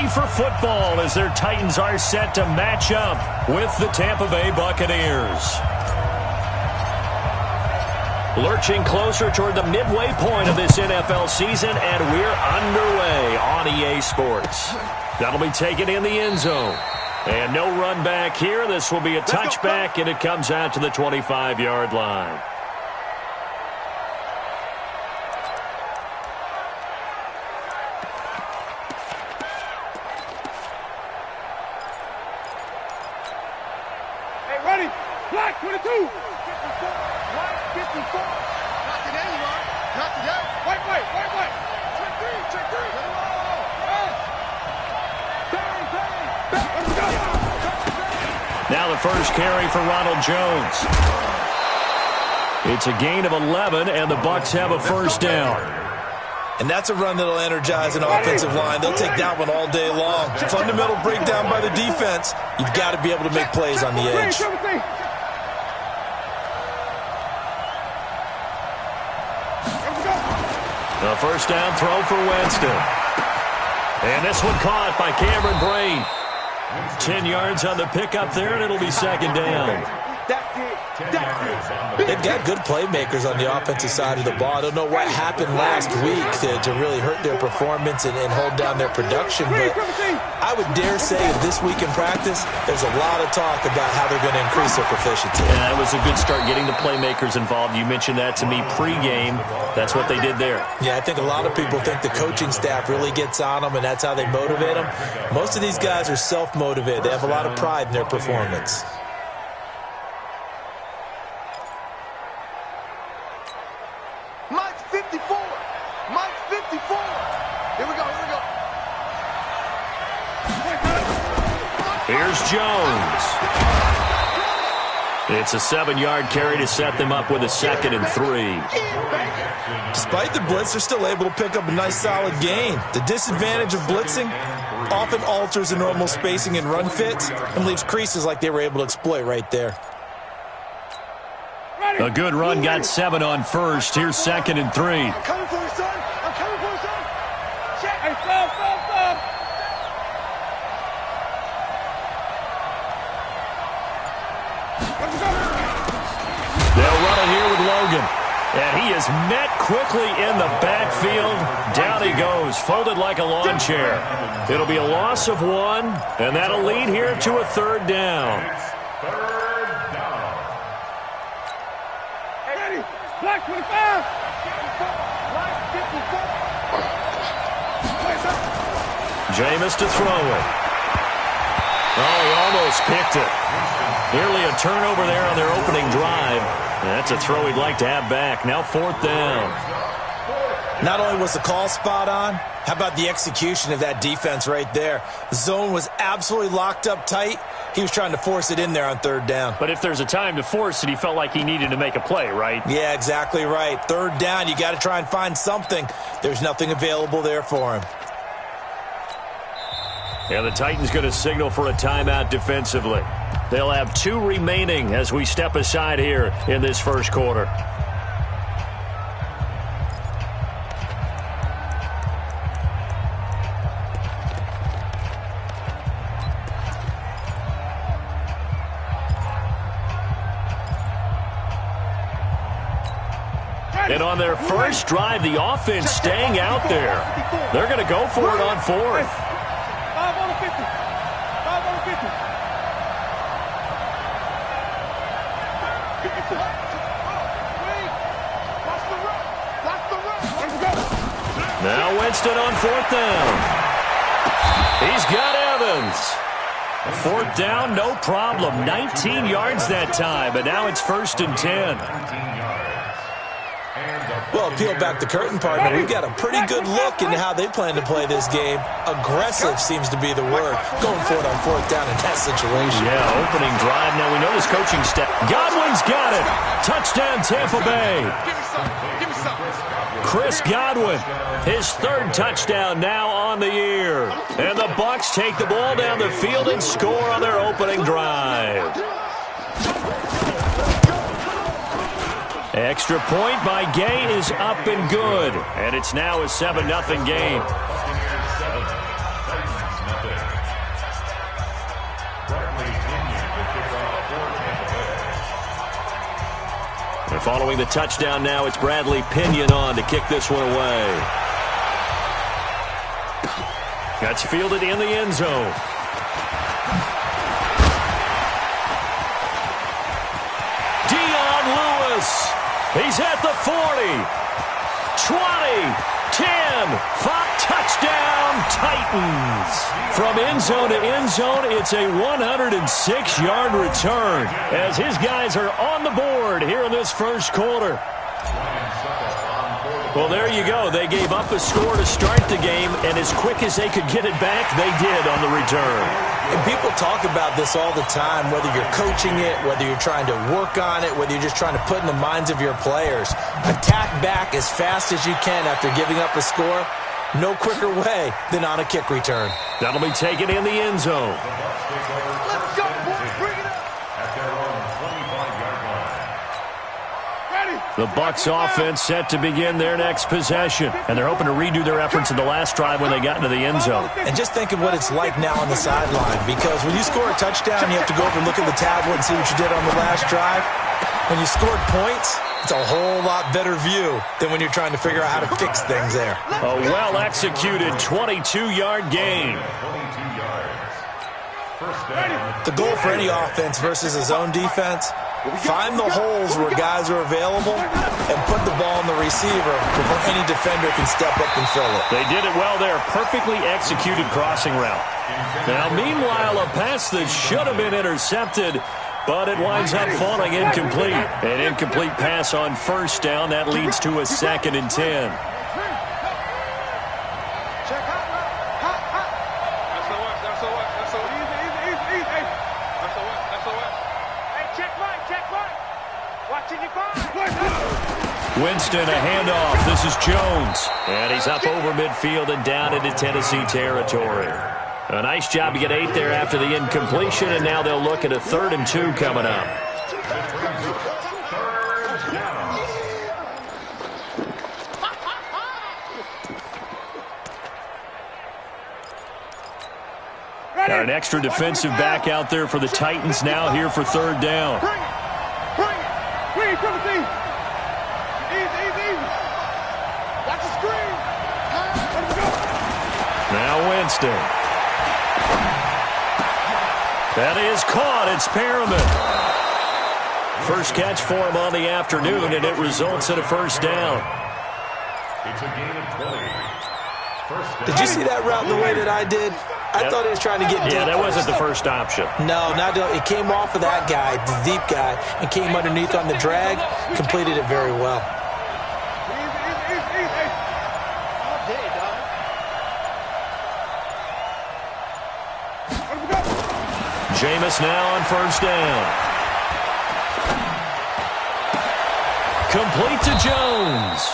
ready for football as their Titans are set to match up with the Tampa Bay Buccaneers. Lurching closer toward the midway point of this NFL season, and we're underway on EA Sports. That'll be taken in the end zone. And no run back here. This will be a touchback, and it comes out to the 25-yard line. Hey, ready? Black 22. 54. Black 54. Not today, you are. Not today. Wait. Check three. Now the first carry for Ronald Jones. It's a gain of 11, and the Bucs have a first down. And that's a run that'll energize an offensive line. They'll take that one all day long. Fundamental breakdown by the defense. You've got to be able to make plays on the edge. The first down throw for Winston. And this one caught by Cameron Brate. 10 yards on the pickup there, and it'll be second down. They've got good playmakers on the offensive side of the ball. I don't know what happened last week to really hurt their performance and hold down their production, but I would dare say that this week in practice, there's a lot of talk about how they're going to increase their proficiency. Yeah, that was a good start getting the playmakers involved. You mentioned that to me pregame. That's what they did there. Yeah, I think a lot of people think the coaching staff really gets on them, and that's how they motivate them. Most of these guys are self-motivated. They have a lot of pride in their performance. Mike's 54. Mike's 54. Here we go. Here's Jones. It's a 7-yard carry to set them up with a 2nd and 3. Despite the blitz, they're still able to pick up a nice solid gain. The disadvantage of blitzing often alters the normal spacing and run fits and leaves creases like they were able to exploit right there. A good run got 7 on first. Here's 2nd and 3. I'm coming for you, son. Check. Hey, stop. They'll run it here with Logan. And he is met quickly in the backfield. Down he goes, folded like a lawn chair. It'll be a loss of 1, and that'll lead here to a 3rd down. Hey, ready? Black 25. Black 54. Jameis to throw it. Oh, he almost picked it. Nearly a turnover there on their opening drive. That's a throw he'd like to have back. Now 4th down. Not only was the call spot on, how about the execution of that defense right there? The zone was absolutely locked up tight. He was trying to force it in there on 3rd down. But if there's a time to force it, he felt like he needed to make a play, right? Yeah, exactly right. 3rd down, you got to try and find something. There's nothing available there for him. Yeah, the Titans going to signal for a timeout defensively. They'll have 2 remaining as we step aside here in this first quarter. And on their first drive, the offense staying out there. They're going to go for it on 4th. 5 on the 50. 5 on the 50. Now Winston on 4th down. He's got Evans. 4th down, no problem. 19 yards that time, but now it's 1st and 10. Well, peel back the curtain, partner. We've got a pretty good look into how they plan to play this game. Aggressive seems to be the word. Going for it on 4th down in that situation. Yeah, opening drive. Now we know this coaching staff. Godwin's got it. Touchdown, Tampa Bay. Give me some. Chris Godwin, his 3rd touchdown now on the year. And the Bucs take the ball down the field and score on their opening drive. Extra point by Gay is up and good. And it's now a 7-0 game. Following the touchdown now, it's Bradley Pinion on to kick this one away. That's fielded in the end zone. He's at the 40, 20, 10, 5, touchdown, Titans. From end zone to end zone, it's a 106-yard return as his guys are on the board here in this first quarter. Well, there you go. They gave up a score to start the game, and as quick as they could get it back, they did on the return. And people talk about this all the time, whether you're coaching it, whether you're trying to work on it, whether you're just trying to put in the minds of your players. Attack back as fast as you can after giving up a score. No quicker way than on a kick return. That'll be taken in the end zone. Let's go, boys. Bring it up. At their own 25-yard line. The Bucs offense set to begin their next possession. And they're hoping to redo their efforts in the last drive when they got into the end zone. And just think of what it's like now on the sideline. Because when you score a touchdown, you have to go over and look at the tablet and see what you did on the last drive. When you scored points, it's a whole lot better view than when you're trying to figure out how to fix things there. A well-executed 22-yard gain. 22 yards. First down. The goal for any offense versus a zone defense, find the holes where guys are available and put the ball in the receiver before any defender can step up and fill it. They did it well there. Perfectly executed crossing route. Now, meanwhile, a pass that should have been intercepted, but it winds up falling incomplete. An incomplete pass on first down. That leads to a 2nd and 10. Winston, a handoff. This is Jones. And he's up over midfield and down into Tennessee territory. A nice job to get 8 there after the incompletion, and now they'll look at a 3rd and 2 coming up. Got an extra defensive back out there for the Titans now here for 3rd down. Bring it. Bring it. Bring it, Timothy. Easy, easy, easy. Watch the screen. Let him go. Now Winston. That is caught. It's Perriman. First catch for him on the afternoon, and it results in a 1st down. It's a gain of 20. First down. Did you see that route the way that I did? I thought he was trying to get deep. Yeah, that wasn't the first option. No, it came off of that guy, the deep guy, and came underneath on the drag, completed it very well. Easy, easy, easy, easy. All day, dog. Let him go. Jameis now on 1st down. Complete to Jones.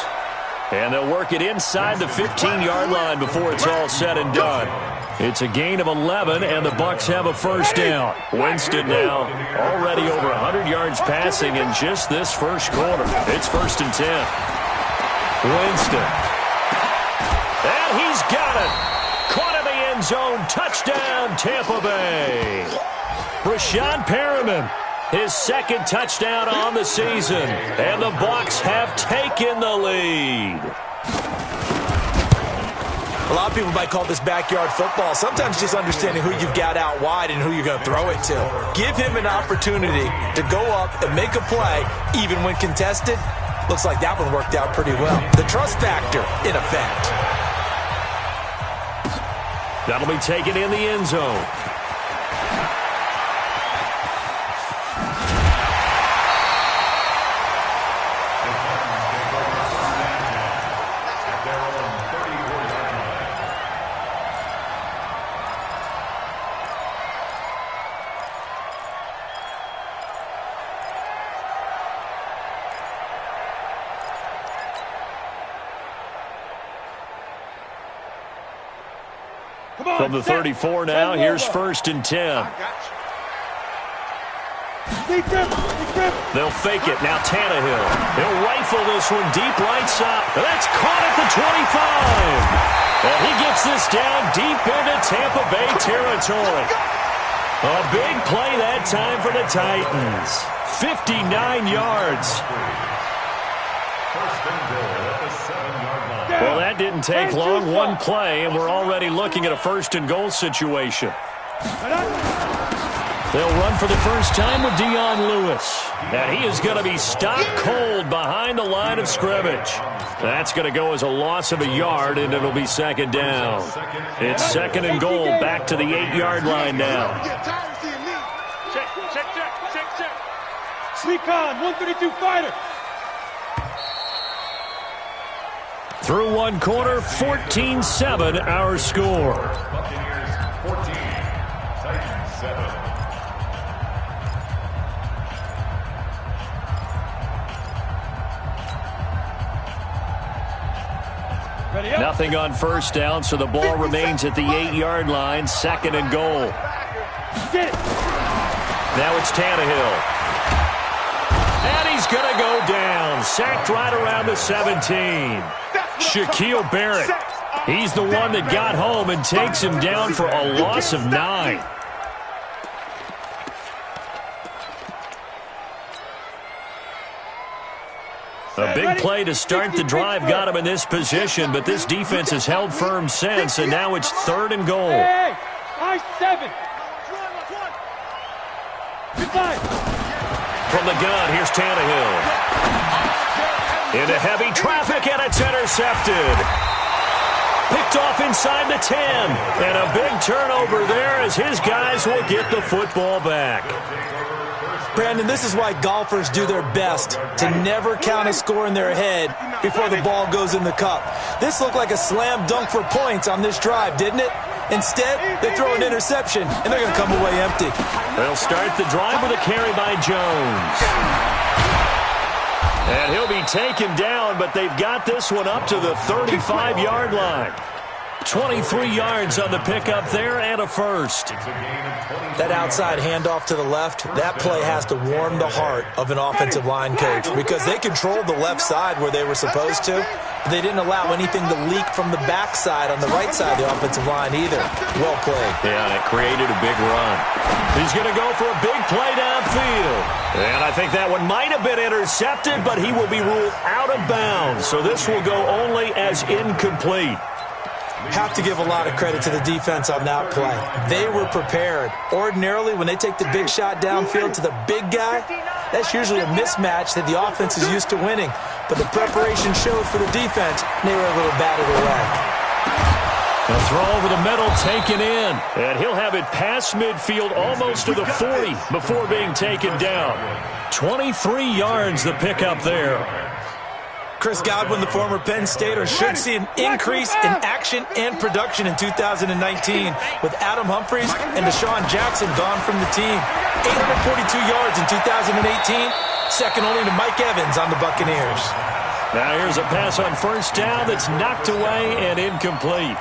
And they'll work it inside the 15-yard line before it's all said and done. It's a gain of 11, and the Bucs have a 1st down. Winston now already over 100 yards passing in just this first quarter. It's 1st and 10. Winston. And he's got it. Caught in the end zone. Touchdown, Tampa Bay. Rashad Perriman, his 2nd touchdown on the season. And the Bucs have taken the lead. A lot of people might call this backyard football. Sometimes just understanding who you've got out wide and who you're going to throw it to. Give him an opportunity to go up and make a play, even when contested. Looks like that one worked out pretty well. The trust factor, in effect. That'll be taken in the end zone. From the 34 now, here's 1st and 10. They'll fake it. Now Tannehill. He'll rifle this one deep right side. That's caught at the 25. And he gets this down deep into Tampa Bay territory. A big play that time for the Titans. 59 yards. First and goal at the 7-yard line. Well, that didn't take long. One play, and we're already looking at a first and goal situation. They'll run for the first time with Dion Lewis. And he is going to be stopped cold behind the line of scrimmage. That's going to go as a loss of a yard, and it'll be second down. It's second and goal, back to the 8-yard line now. Check. Sleep on, 132 fighter. Through one quarter, 14-7 our score. Buccaneers 14, Titans 7. Nothing on first down, so the ball remains at the 8-yard line, second and goal. Now it's Tannehill. And he's going to go down, sacked right around the 17. Shaquille Barrett, he's the one that got home and takes him down for a loss of 9. A big play to start the drive got him in this position, but this defense has held firm since, and now it's third and goal. Hey, I-7. From the gun, here's Tannehill. Into heavy traffic, and it's intercepted. Picked off inside the 10. And a big turnover there as his guys will get the football back. Brandon, this is why golfers do their best to never count a score in their head before the ball goes in the cup. This looked like a slam dunk for points on this drive, didn't it? Instead, they throw an interception, and they're going to come away empty. They'll start the drive with a carry by Jones. And he'll be taken down, but they've got this one up to the 35-yard line. 23 yards on the pickup there and a first. That outside handoff to the left, that play has to warm the heart of an offensive line coach because they controlled the left side where they were supposed to. But they didn't allow anything to leak from the backside on the right side of the offensive line either. Well played. Yeah, and it created a big run. He's going to go for a big play downfield. And I think that one might have been intercepted, but he will be ruled out of bounds. So this will go only as incomplete. Have to give a lot of credit to the defense on that play. They were prepared. Ordinarily, when they take the big shot downfield to the big guy, that's usually a mismatch that the offense is used to winning. But the preparation showed for the defense, and they were a little batted away. A throw over the middle taken in. And he'll have it past midfield almost to the 40 before being taken down. 23 yards the pickup there. Chris Godwin, the former Penn Stater, should see an increase in action and production in 2019 with Adam Humphries and Deshaun Jackson gone from the team. 842 yards in 2018, second only to Mike Evans on the Buccaneers. Now here's a pass on first down that's knocked away and incomplete.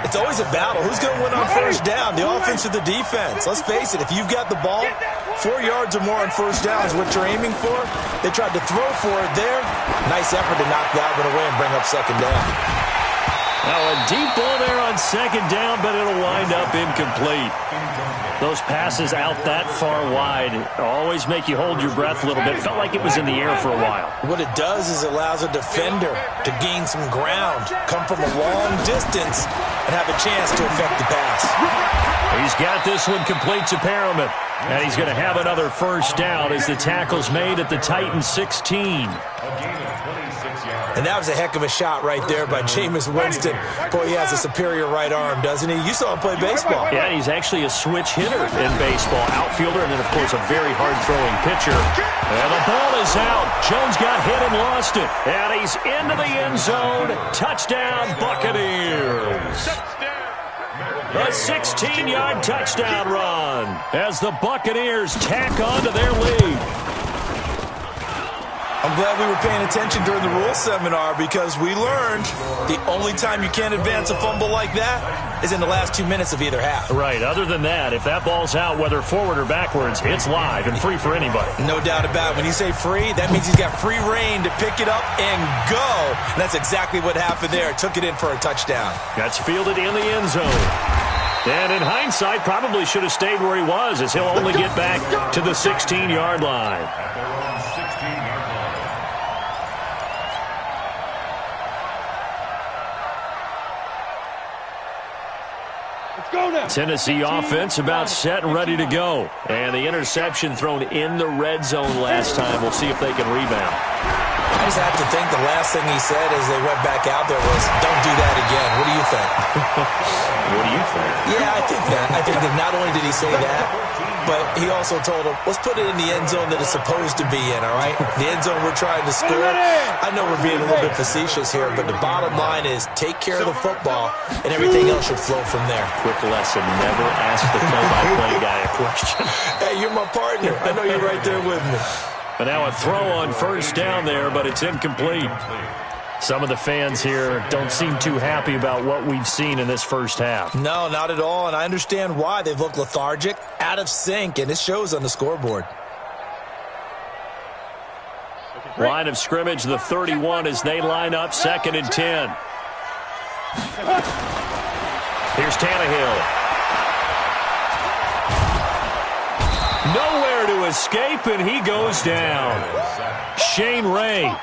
It's always a battle. Who's going to win on first down, the offense or the defense? Let's face it, if you've got the ball, 4 yards or more on first down is what you're aiming for. They tried to throw for it there. Nice effort to knock that one away and bring up second down. Now a deep ball there on second down, but it'll wind up incomplete. Those passes out that far wide always make you hold your breath a little bit. Felt like it was in the air for a while. What it does is it allows a defender to gain some ground, come from a long distance, and have a chance to affect the pass. He's got this one complete to Perriman. And he's going to have another first down as the tackle's made at the Titans 16. And that was a heck of a shot right there by Jameis Winston. Boy, he has a superior right arm, doesn't he? You saw him play baseball. Yeah, he's actually a switch hitter in baseball. Outfielder and then, of course, a very hard-throwing pitcher. And the ball is out. Jones got hit and lost it. And he's into the end zone. Touchdown, Buccaneers. A 16-yard touchdown run as the Buccaneers tack on to their lead. I'm glad we were paying attention during the rules seminar because we learned the only time you can't advance a fumble like that is in the last 2 minutes of either half. Right. Other than that, if that ball's out, whether forward or backwards, it's live and free for anybody. No doubt about it. When you say free, that means he's got free reign to pick it up and go. And that's exactly what happened there. Took it in for a touchdown. That's fielded in the end zone. And in hindsight, probably should have stayed where he was as he'll only get back to the 16-yard line. Tennessee offense about set and ready to go. And the interception thrown in the red zone last time. We'll see if they can rebound. I just have to think the last thing he said as they went back out there was, don't do that again. What do you think? What do you think? Yeah, I think that. I think that not only did he say that, but he also told him, let's put it in the end zone that it's supposed to be in, all right? The end zone we're trying to score. I know we're being a little bit facetious here, but the bottom line is take care of the football, and everything else should flow from there. Quick lesson, never ask the play-by-play guy a question. Hey, you're my partner. I know you're right there with me. But now a throw on first down there, but it's incomplete. Some of the fans here don't seem too happy about what we've seen in this first half. No, not at all, and I understand why. They've looked lethargic, out of sync, and it shows on the scoreboard. Line of scrimmage, the 31 as they line up, 2nd and 10. Here's Tannehill. Nowhere to escape, and he goes down. Shane Ray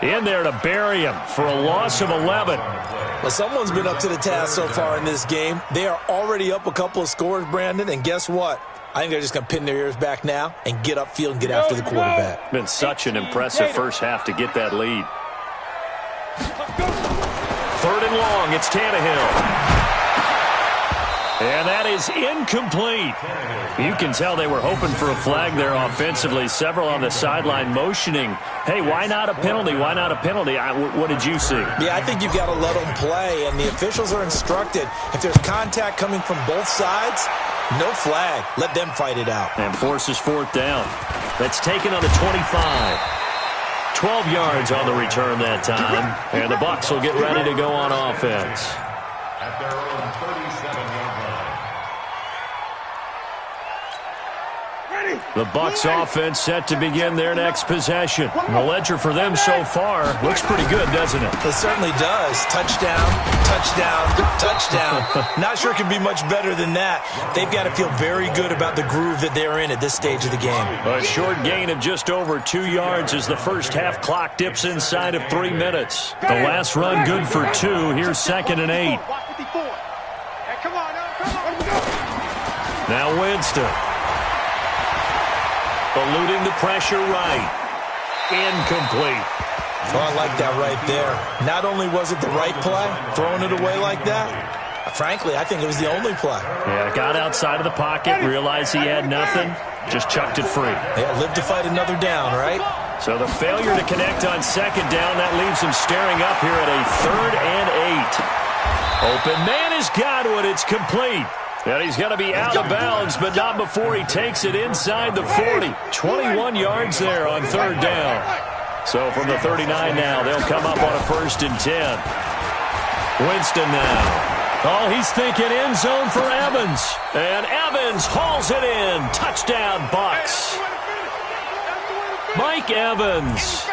in there to bury him for a loss of 11. Well, someone's been up to the task so far in this game. They are already up a couple of scores, Brandon, and guess what? I think they're just going to pin their ears back now and get upfield and get after the quarterback. Been such an impressive first half to get that lead. 3rd and long, it's Tannehill. And that is incomplete. You can tell they were hoping for a flag there offensively. Several on the sideline motioning, hey, why not a penalty? Why not a penalty? What did you see? Yeah, I think you've got to let them play, and the officials are instructed. If there's contact coming from both sides, no flag. Let them fight it out. And forces 4th down. That's taken on the 25. 12 yards on the return that time. And the Bucs will get ready to go on offense. At their own 37-yard line. The Bucs offense set to begin their next possession. The ledger for them so far looks pretty good, doesn't it? It certainly does. Touchdown, touchdown, touchdown. Not sure it can be much better than that. They've got to feel very good about the groove that they're in at this stage of the game. A short gain of just over 2 yards as the first half clock dips inside of 3 minutes. The last run good for 2. Here's 2nd and 8. Now Winston. Eluding the pressure right. Incomplete. Oh, I like that right there. Not only was it the right play, throwing it away like that, frankly, I think it was the only play. Yeah, got outside of the pocket, realized he had nothing, just chucked it free. Yeah, live to fight another down, right? So the failure to connect on 2nd down, that leaves him staring up here at a 3rd and 8. Open man has got it. It's complete. And he's going to be out of bounds, but not before he takes it inside the 40. 21 yards there on 3rd down. So from the 39 now, they'll come up on a 1st and 10. Winston now. Oh, he's thinking end zone for Evans. And Evans hauls it in. Touchdown, Bucs. Mike Evans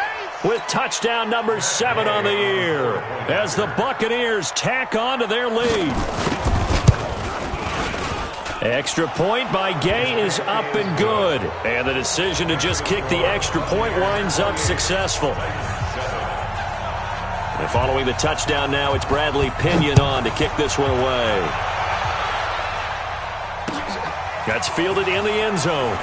with touchdown number 7 on the year as the Buccaneers tack on to their lead. Extra point by Gay is up and good. And the decision to just kick the extra point winds up successful. And following the touchdown now, it's Bradley Pinion on to kick this one away. That's fielded in the end zone.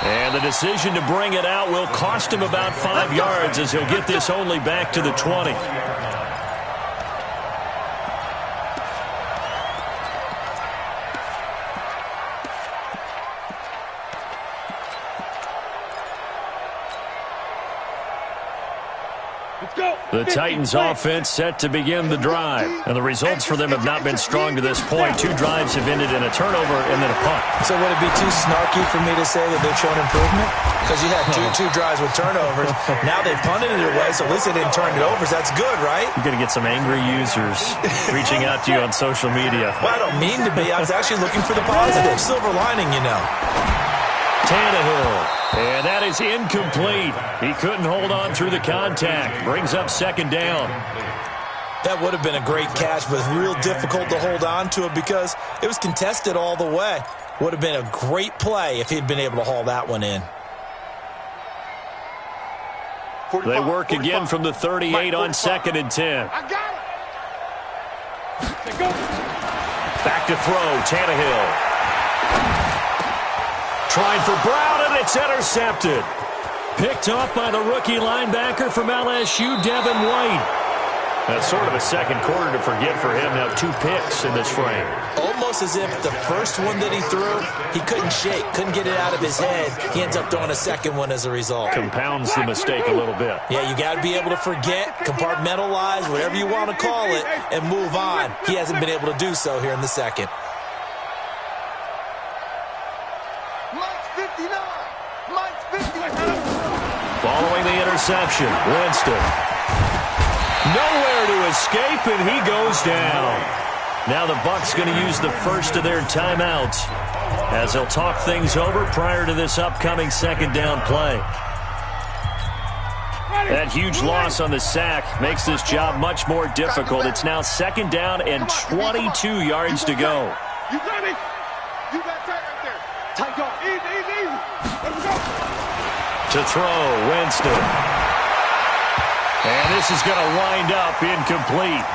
And the decision to bring it out will cost him about 5 yards as he'll get this only back to the 20. The Titans offense set to begin the drive. And the results for them have not been strong to this point. 2 drives have ended in a turnover and then a punt. So would it be too snarky for me to say that they've shown improvement? Because you had two drives with turnovers. Now they've punted it away, so at least they didn't turn it over. So that's good, right? You're going to get some angry users reaching out to you on social media. Well, I don't mean to be. I was actually looking for the positive. Silver lining, you know. Tannehill. And that is incomplete. He couldn't hold on through the contact. Brings up 2nd down. That would have been a great catch, but real difficult to hold on to it because it was contested all the way. Would have been a great play if he'd been able to haul that one in. They work again from the 38 on 2nd and 10. Back to throw, Tannehill. Trying for Brown, and it's intercepted. Picked off by the rookie linebacker from LSU, Devin White. That's sort of a second quarter to forget for him. Now 2 picks in this frame. Almost as if the first one that he threw, he couldn't shake, couldn't get it out of his head. He ends up throwing a second one as a result. Compounds the mistake a little bit. Yeah, you got to be able to forget, compartmentalize, whatever you want to call it, and move on. He hasn't been able to do so here in the second. Mike's 59. Mike's 59. Following the interception, Winston. Nowhere to escape, and he goes down. Now the Bucs going to use the first of their timeouts as they'll talk things over prior to this upcoming second down play. That huge loss on the sack makes this job much more difficult. It's now second down and 22 yards to go. You got it. You got tight right there. Tight dog. Easy. Let's go. To throw, Winston. And this is going to wind up incomplete.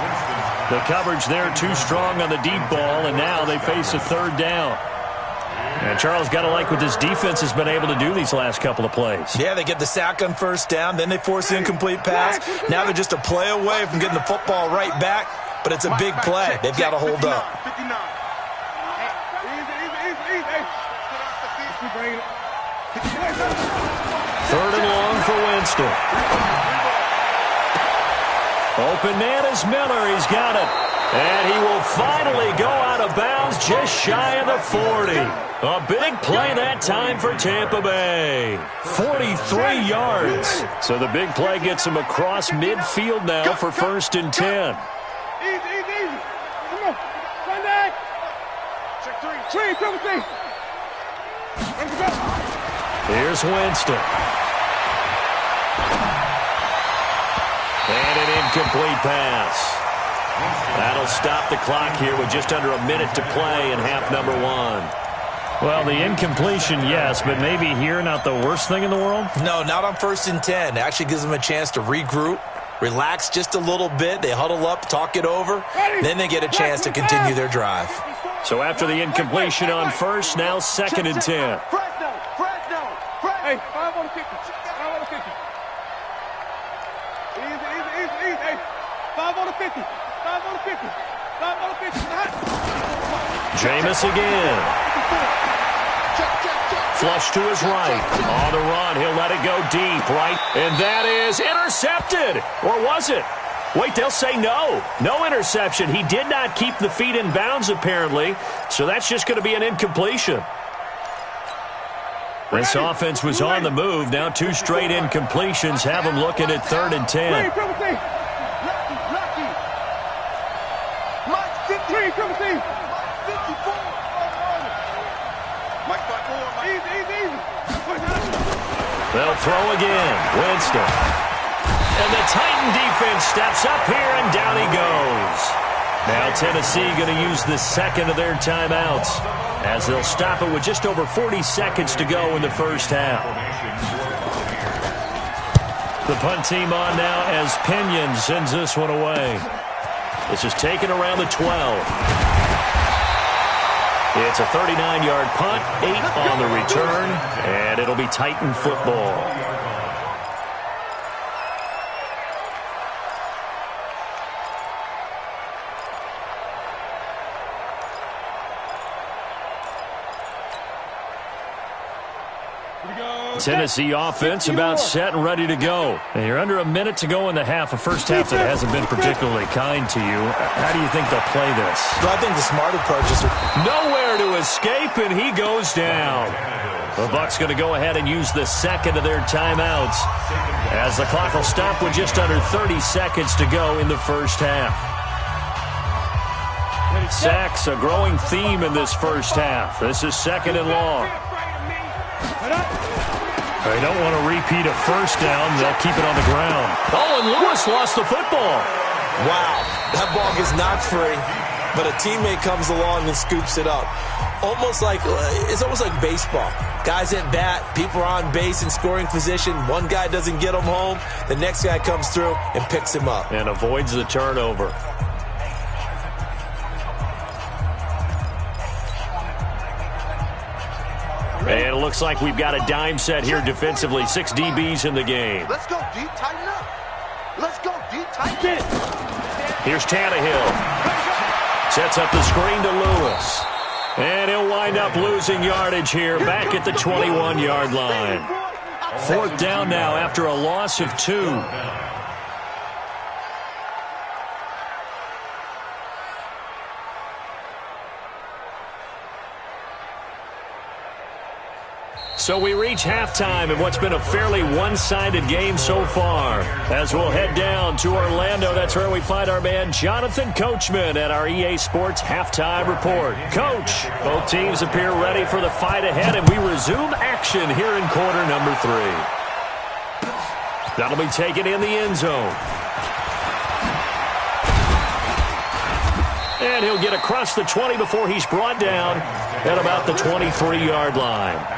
The coverage there too strong on the deep ball, and now they face a third down. And Charles, got to like what this defense has been able to do these last couple of plays. Yeah, they get the sack on first down, then they force the incomplete pass. Now they're just a play away from getting the football right back, but it's a big play. They've got to hold up. 59. Third and long for Winston. Open man is Miller. He's got it. And he will finally go out of bounds just shy of the 40. A big play that time for Tampa Bay. 43 yards. So the big play gets him across midfield now for 1st and 10. Easy. Come on. Sunday. Check 3. 3. Let's go. Here's Winston. And an incomplete pass. That'll stop the clock here with just under a minute to play in half number 1. Well, the incompletion, yes, but maybe here not the worst thing in the world? No, not on 1st and 10. It actually gives them a chance to regroup, relax just a little bit. They huddle up, talk it over. Then they get a chance to continue their drive. So after the incompletion on first, now 2nd and 10. Fresno. Hey, 5 on the 50. 5 on the 50. Easy. Hey, 5 on the 50. 5 on the 50. 5 on the 50. Jameis again. Flush to his right. On the run, he'll let it go deep, right? And that is intercepted. Or was it? Wait, they'll say no. No interception. He did not keep the feet in bounds, apparently. So that's just going to be an incompletion. This offense was on the move. Now 2 straight incompletions have them looking at 3rd and 10. They'll throw again. Winston. And the Titan defense steps up here, and down he goes. Now Tennessee going to use the second of their timeouts as they'll stop it with just over 40 seconds to go in the first half. The punt team on now as Pinion sends this one away. This is taken around the 12. It's a 39-yard punt, 8 on the return, and it'll be Titan football. Tennessee offense about set and ready to go. And you're under a minute to go in the half. A first half that hasn't been particularly kind to you. How do you think they'll play this? Well, I think the smart approach is nowhere to escape, and he goes down. The Bucs going to go ahead and use the second of their timeouts as the clock will stop with just under 30 seconds to go in the first half. Sacks, a growing theme in this first half. This is 2nd and long. They don't want to repeat a first down. They'll keep it on the ground. Oh, and Lewis lost the football. Wow, that ball gets knocked free, but a teammate comes along and scoops it up. It's almost like baseball. Guys at bat, people are on base in scoring position. One guy doesn't get him home. The next guy comes through and picks him up. And avoids the turnover. And it looks like we've got a dime set here defensively. 6 DBs in the game. Let's go, D. Tighten up. Let's go, D. Tighten up. Here's Tannehill. Sets up the screen to Lewis. And he'll wind up losing yardage here back at the 21-yard line. 4th down now after a loss of 2. So we reach halftime in what's been a fairly one-sided game so far. As we'll head down to Orlando, that's where we find our man Jonathan Coachman at our EA Sports Halftime Report. Coach, both teams appear ready for the fight ahead, and we resume action here in quarter number 3. That'll be taken in the end zone. And he'll get across the 20 before he's brought down at about the 23-yard line.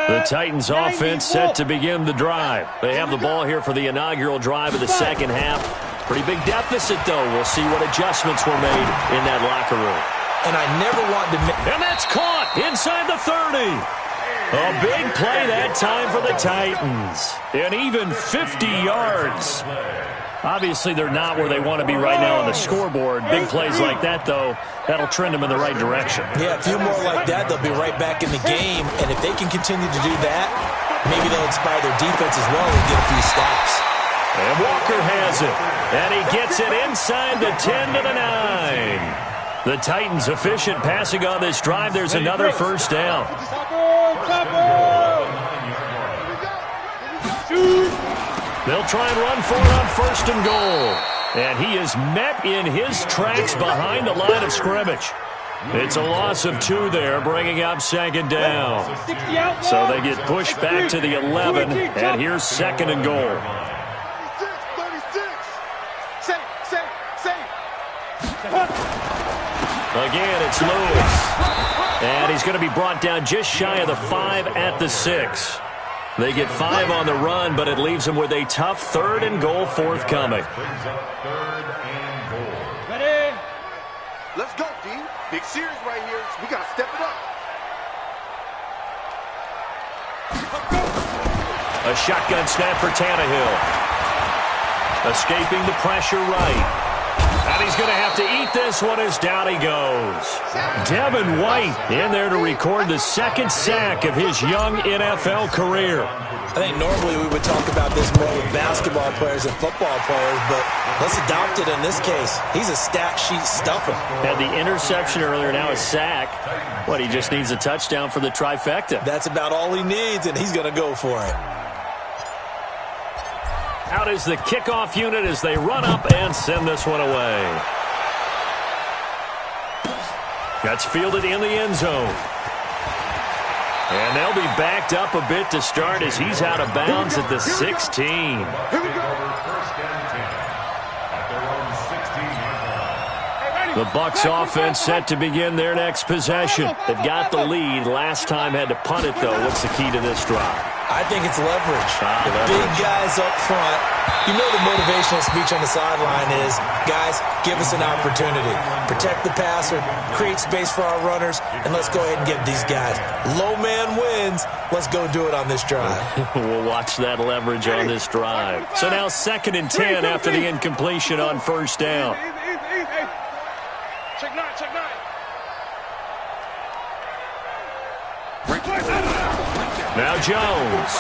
The Titans offense set to begin the drive. They have the ball here for the inaugural drive of the second half. Pretty big deficit, though. We'll see what adjustments were made in that locker room. And I never want to... And that's caught inside the 30. A big play that time for the Titans. And even 50 yards. Obviously, they're not where they want to be right now on the scoreboard. Big plays like that, though, that'll trend them in the right direction. Yeah, a few more like that, they'll be right back in the game. And if they can continue to do that, maybe they'll inspire their defense as well and get a few stops. And Walker has it. And he gets it inside the 10 to the 9. The Titans efficient passing on this drive. There's another first down. They'll try and run for it on 1st and goal. And he is met in his tracks behind the line of scrimmage. It's a loss of 2 there, bringing up 2nd down. So they get pushed back to the 11, and here's 2nd and goal. 36. Again, it's Lewis. And he's going to be brought down just shy of the 5 at the 6. They get 5 on the run, but it leaves them with a tough 3rd and goal forthcoming. Ready? Let's go, D. Big series right here. We got to step it up. A shotgun snap for Tannehill. Escaping the pressure right. And he's going to have to eat this one as down he goes. Devin White in there to record the 2nd sack of his young NFL career. I think normally we would talk about this more with basketball players and football players, but let's adopt it in this case. He's a stat sheet stuffer. Had the interception earlier, now a sack. What, he just needs a touchdown for the trifecta. That's about all he needs, and he's going to go for it. Out is the kickoff unit as they run up and send this one away. That's fielded in the end zone. And they'll be backed up a bit to start as he's out of bounds at the 16. Here we go. The Bucs offense set to begin their next possession. They've got the lead. Last time had to punt it, though. What's the key to this drive? I think it's leverage. The leverage. big guys up front. You know the motivational speech on the sideline is, guys, give us an opportunity. Protect the passer, create space for our runners, and let's go ahead and get these guys. Low man wins. Let's go do it on this drive. We'll watch that leverage on this drive. So now 2nd and 10 after the incompletion on 1st down. Check 9, check 9. Now Jones.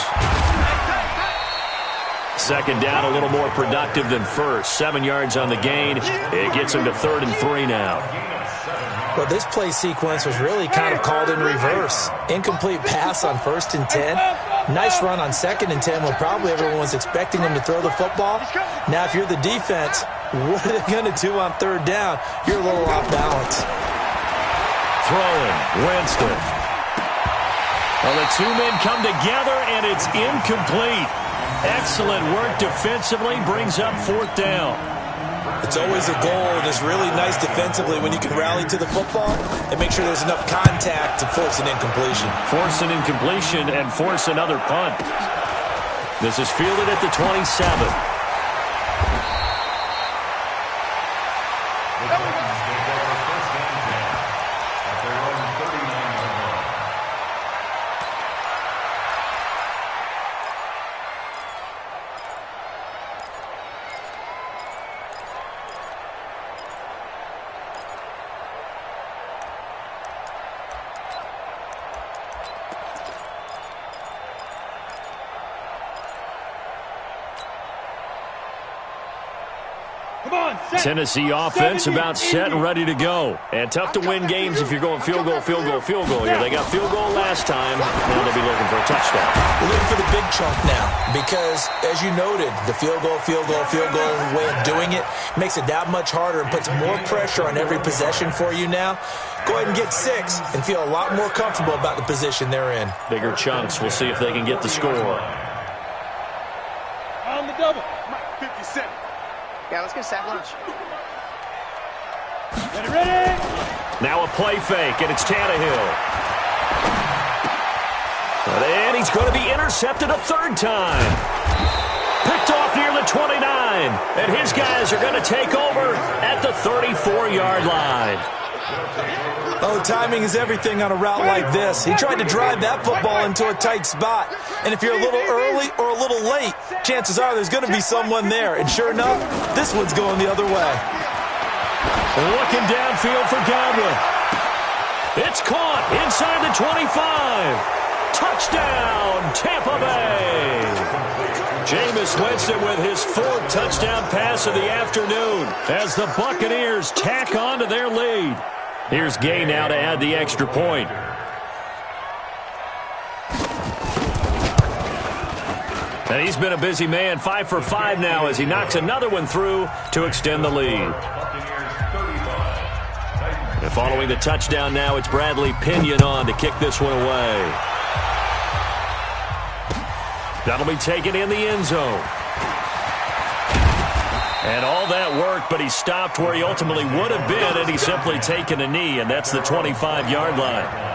2nd down, a little more productive than 1st. 7 yards on the gain. It gets him to 3rd and 3 now. Well, this play sequence was really kind of called in reverse. Incomplete pass on 1st and 10. Nice run on 2nd and 10 when probably everyone was expecting him to throw the football. Now, if you're the defense, what are they going to do on 3rd down? You're a little off balance. Throwing, Winston. Well, the 2 men come together, and it's incomplete. Excellent work defensively, brings up 4th down. It's always a goal, and it's really nice defensively when you can rally to the football and make sure there's enough contact to force an incompletion. Force an incompletion and force another punt. This is fielded at the 27. Tennessee offense about set and ready to go. And tough to win games if you're going field goal, field goal, field goal here. They got field goal last time. Now they'll be looking for a touchdown. We're looking for the big chunk now because, as you noted, the field goal way of doing it makes it that much harder and puts more pressure on every possession for you now. Go ahead and get 6 and feel a lot more comfortable about the position they're in. Bigger chunks. We'll see if they can get the score. On the double. 57. Yeah, let's get sack lunch. Ready? Now a play fake, and it's Tannehill. And he's going to be intercepted a third time. Picked off near the 29. And his guys are going to take over at the 34-yard line. Oh, timing is everything on a route like this. He tried to drive that football into a tight spot. And if you're a little early or a little late, chances are there's going to be someone there. And sure enough, this one's going the other way. Looking downfield for Godwin. It's caught inside the 25. Touchdown, Tampa Bay. Jameis Winston with his 4th touchdown pass of the afternoon as the Buccaneers tack on to their lead. Here's Gay now to add the extra point. And he's been a busy man, 5 for 5 now as he knocks another one through to extend the lead. And following the touchdown now, it's Bradley Pinion on to kick this one away. That'll be taken in the end zone. And all that worked, but he stopped where he ultimately would have been, and he's simply taken a knee, and that's the 25-yard line.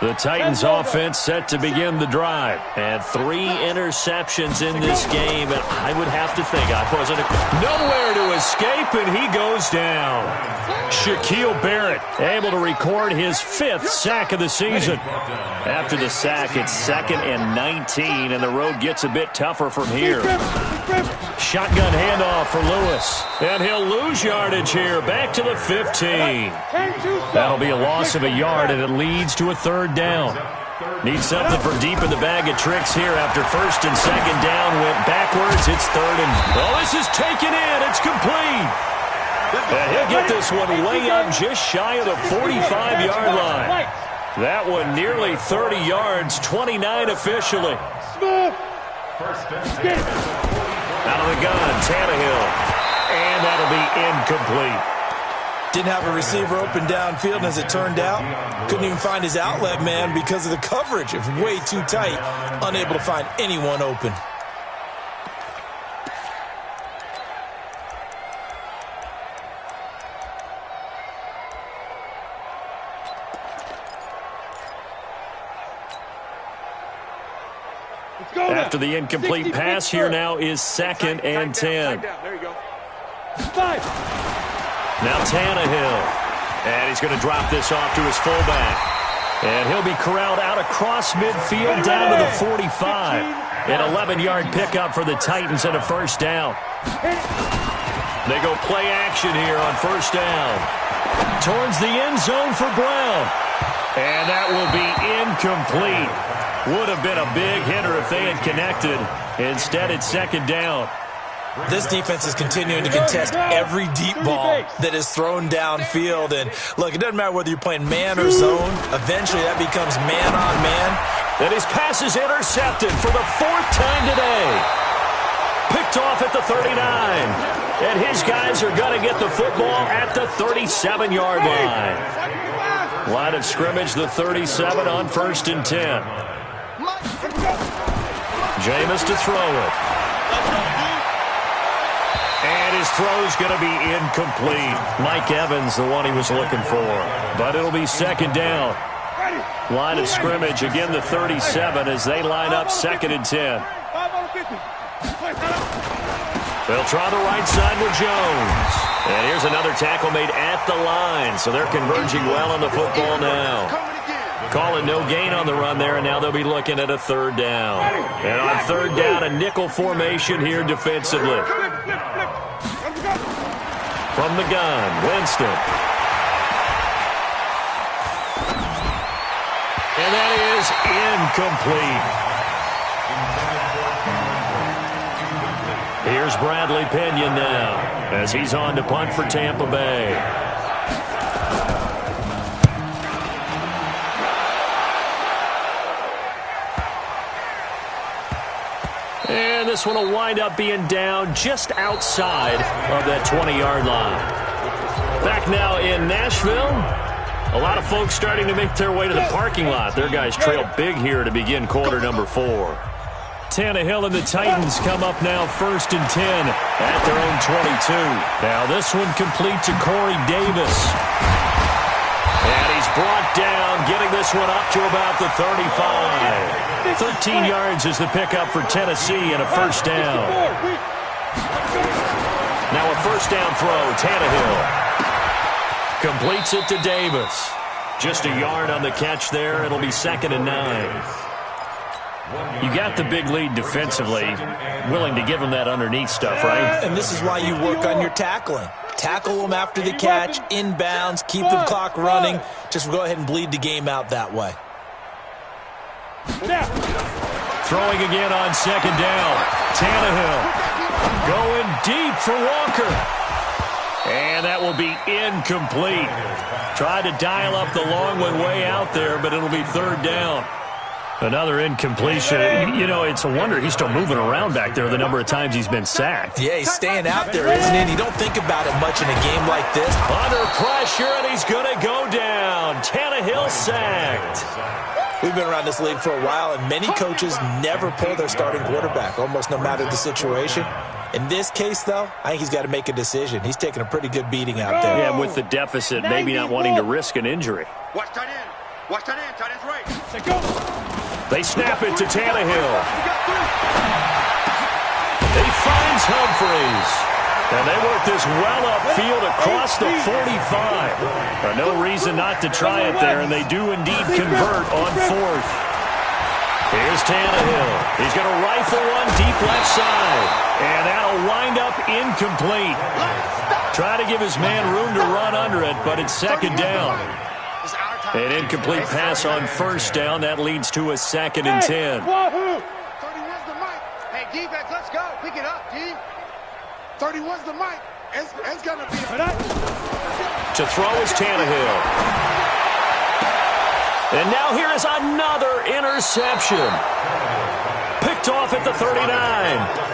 The Titans offense set to begin the drive. And 3 interceptions in this game. And I would have to think I wasn't nowhere to escape, and he goes down. Shaquille Barrett able to record his 5th sack of the season. After the sack, it's 2nd and 19, and the road gets a bit tougher from here. Shotgun handoff for Lewis. And he'll lose yardage here. Back to the 15. That'll be a loss of a yard, and it leads to a 3rd down. Need something for deep in the bag of tricks here after 1st and 2nd down. Went backwards. It's 3rd and... Oh, this is taken in. It's complete. And he'll get this one way up just shy of the 45-yard line. That one nearly 30 yards, 29 officially. Out of the gun, Tannehill. And that'll be incomplete. Didn't have a receiver open downfield, and as it turned out, couldn't even find his outlet man because of the coverage. It was way too tight, unable to find anyone open. After the incomplete pass, here now is 2nd and 10. There you go. Now Tannehill. And he's going to drop this off to his fullback. And he'll be corralled out across midfield down to the 45. An 11-yard pickup for the Titans and a 1st down. They go play action here on 1st down. Towards the end zone for Brown. And that will be incomplete. Would have been a big hitter if they had connected. Instead, it's 2nd down. This defense is continuing to contest every deep ball that is thrown downfield. And, look, it doesn't matter whether you're playing man or zone. Eventually, that becomes man-on-man. And his pass is intercepted for the 4th time today. Picked off at the 39. And his guys are going to get the football at the 37-yard line. Line of scrimmage, the 37 on 1st and 10. Jameis to throw it. And his throw's going to be incomplete. Mike Evans, the one he was looking for. But it'll be second down. Line of scrimmage, again the 37 as they line up 2nd and 10. They'll try the right side with Jones. And here's another tackle made at the line. So they're converging well on the football now. Calling no gain on the run there, and now they'll be looking at a 3rd down. And on 3rd down, a nickel formation here defensively. From the gun, Winston. And that is incomplete. Here's Bradley Pinion now as he's on to punt for Tampa Bay. And this one will wind up being down just outside of that 20-yard line. Back now in Nashville. A lot of folks starting to make their way to the parking lot. Their guys trail big here to begin quarter number 4. Tannehill and the Titans come up now 1st and 10 at their own 22. Now this one complete to Corey Davis. And he's brought down, getting this one up to about the 35. 13 yards is the pickup for Tennessee and a 1st down. Now a 1st down throw, Tannehill. Completes it to Davis. Just a yard on the catch there. It'll be 2nd and 9. You got the big lead defensively. Willing to give him that underneath stuff, right? And this is why you work on your tackling. Tackle them after the catch, inbounds, keep the clock running. Just go ahead and bleed the game out that way. Throwing again on 2nd down. Tannehill going deep for Walker. And that will be incomplete. Tried to dial up the long one way out there, but it'll be 3rd down. Another incompletion. You know, it's a wonder he's still moving around back there the number of times he's been sacked. Yeah, he's staying out there, isn't he? You don't think about it much in a game like this. Under pressure, and he's going to go down. Tannehill sacked. We've been around this league for a while, and many coaches never pull their starting quarterback, almost no matter the situation. In this case, though, I think he's got to make a decision. He's taking a pretty good beating out there. Yeah, with the deficit, maybe not wanting to risk an injury. Watch tight end. Watch tight end. Tight end's right. They snap it to Tannehill. He finds Humphreys. And they work this well upfield across the 45. No reason not to try it there, and they do indeed convert on 4th. Here's Tannehill. He's going to rifle one deep left side. And that'll wind up incomplete. Try to give his man room to run under it, but it's 2nd down. An incomplete pass on 1st down. That leads to a 2nd and 10. 31's the mic. Hey, defense, let's go. Pick it up, D. 31's the mic. It's going to be To throw is Tannehill. And now here is another interception. Picked off at the 39.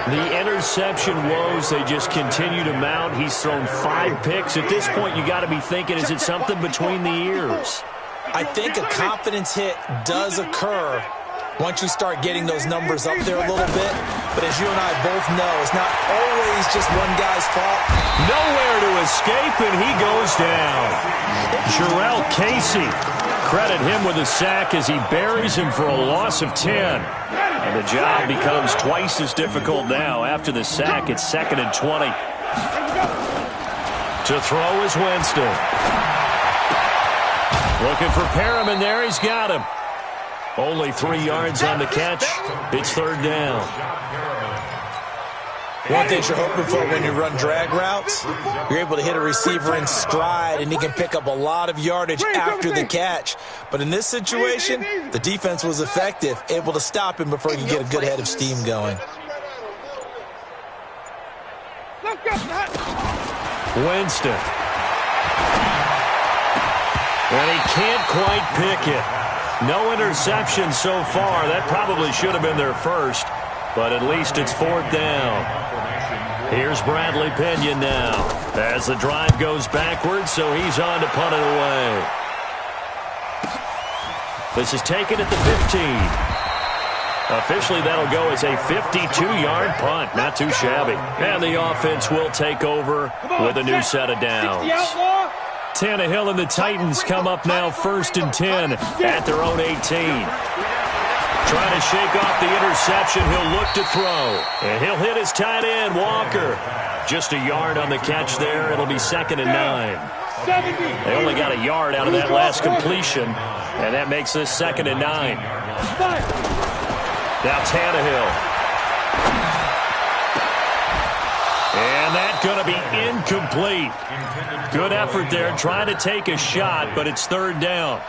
The interception woes, they just continue to mount. He's thrown 5 picks. At this point, you got to be thinking, is it something between the ears? I think a confidence hit does occur once you start getting those numbers up there a little bit. But as you and I both know, it's not always just one guy's fault. Nowhere to escape, and he goes down. Jarrell Casey, credit him with a sack as he buries him for a loss of 10. And the job becomes twice as difficult now. After the sack, it's 2nd and 20. To throw is Winston. Looking for Perriman there. He's got him. Only 3 yards on the catch. It's 3rd down. One thing you're hoping for when you run drag routes, you're able to hit a receiver in stride, and he can pick up a lot of yardage after the catch. But in this situation, the defense was effective, able to stop him before he could get a good head of steam going. Winston. And he can't quite pick it. No interception so far. That probably should have been their first, but at least it's 4th down. Here's Bradley Pinion now as the drive goes backwards, so he's on to punt it away. This is taken at the 15. Officially, that'll go as a 52-yard punt. Not too shabby. And the offense will take over with a new set of downs. Tannehill and the Titans come up now 1st and 10 at their own 18. Trying to shake off the interception. He'll look to throw. And he'll hit his tight end, Walker. Just a yard on the catch there. It'll be 2nd and 9. They only got a yard out of that last completion, and that makes this 2nd and 9. Now Tannehill. And that's going to be incomplete. Good effort there, trying to take a shot, but it's 3rd down.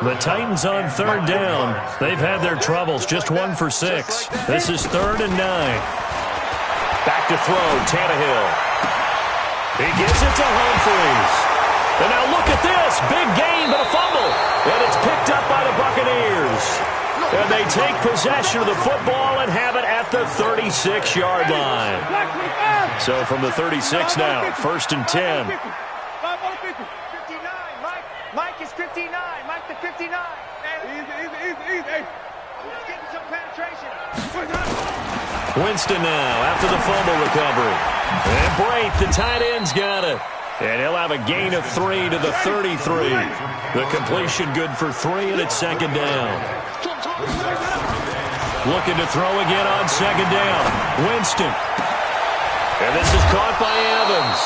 The Titans on 3rd down. They've had their troubles, just 1 for 6. This is 3rd and 9. Back to throw, Tannehill. He gives it to Humphries. And now look at this. Big gain, but a fumble. And it's picked up by the Buccaneers. And they take possession of the football and have it at the 36-yard line. So from the 36 now, 1st and 10. 59, Mike is 59. Mike the 59. Easy. He's getting some penetration. Winston now after the fumble recovery. And Brate, the tight end's got it. And he'll have a gain of 3 to the 33. The completion good for 3, and it's 2nd down. Looking to throw again on 2nd down. Winston. And this is caught by Evans.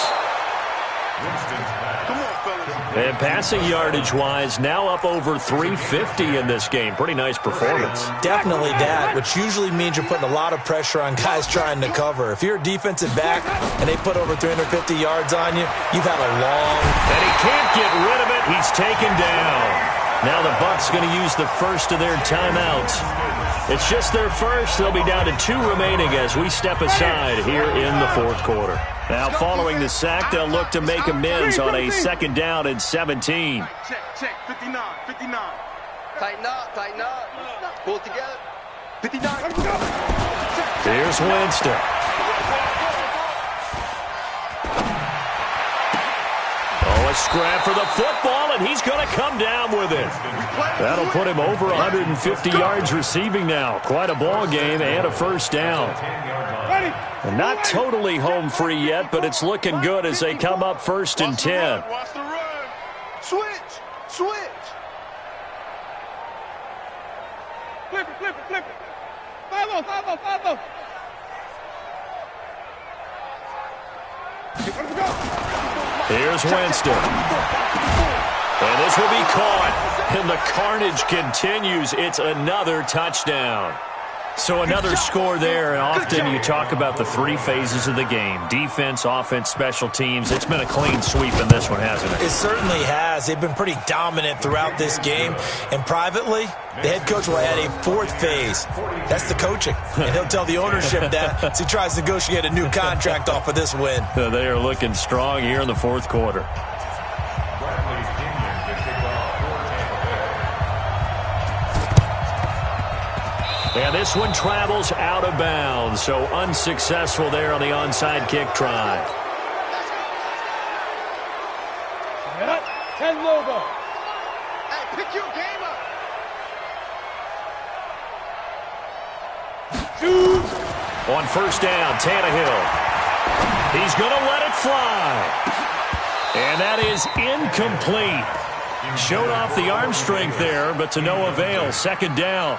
And passing yardage-wise, now up over 350 in this game. Pretty nice performance. Definitely that, which usually means you're putting a lot of pressure on guys trying to cover. If you're a defensive back and they put over 350 yards on you, you've had a long... And he can't get rid of it. He's taken down. Now the Bucs going to use the first of their timeouts. It's just their first. They'll be down to 2 remaining as we step aside here in the 4th quarter. Now following the sack, they'll look to make amends on a 2nd down and 17. Check, 59. Tighten up. Pull it together. 59. Here's Winston. Oh, a scrap for the football, and he's going to come down with it. That'll put him over 150 yards receiving now. Quite a ball game and a 1st down. And not totally home free yet, but it's looking good as they come up 1st and 10. Watch the run. Switch. Flip it. 5-0. Here's Winston. And this will be caught. And the carnage continues. It's another touchdown. So another score there, and often you talk about the 3 phases of the game. Defense, offense, special teams. It's been a clean sweep in this one, hasn't it? It certainly has. They've been pretty dominant throughout this game. And privately, the head coach will add a 4th phase. That's the coaching. And he'll tell the ownership that as he tries to negotiate a new contract off of this win. They are looking strong here in the 4th quarter. And this one travels out of bounds, so unsuccessful there on the onside kick try. 10 logo. Hey, pick your game up. On 1st down, Tannehill. He's going to let it fly. And that is incomplete. Showed off the arm strength there, but to no avail. 2nd down.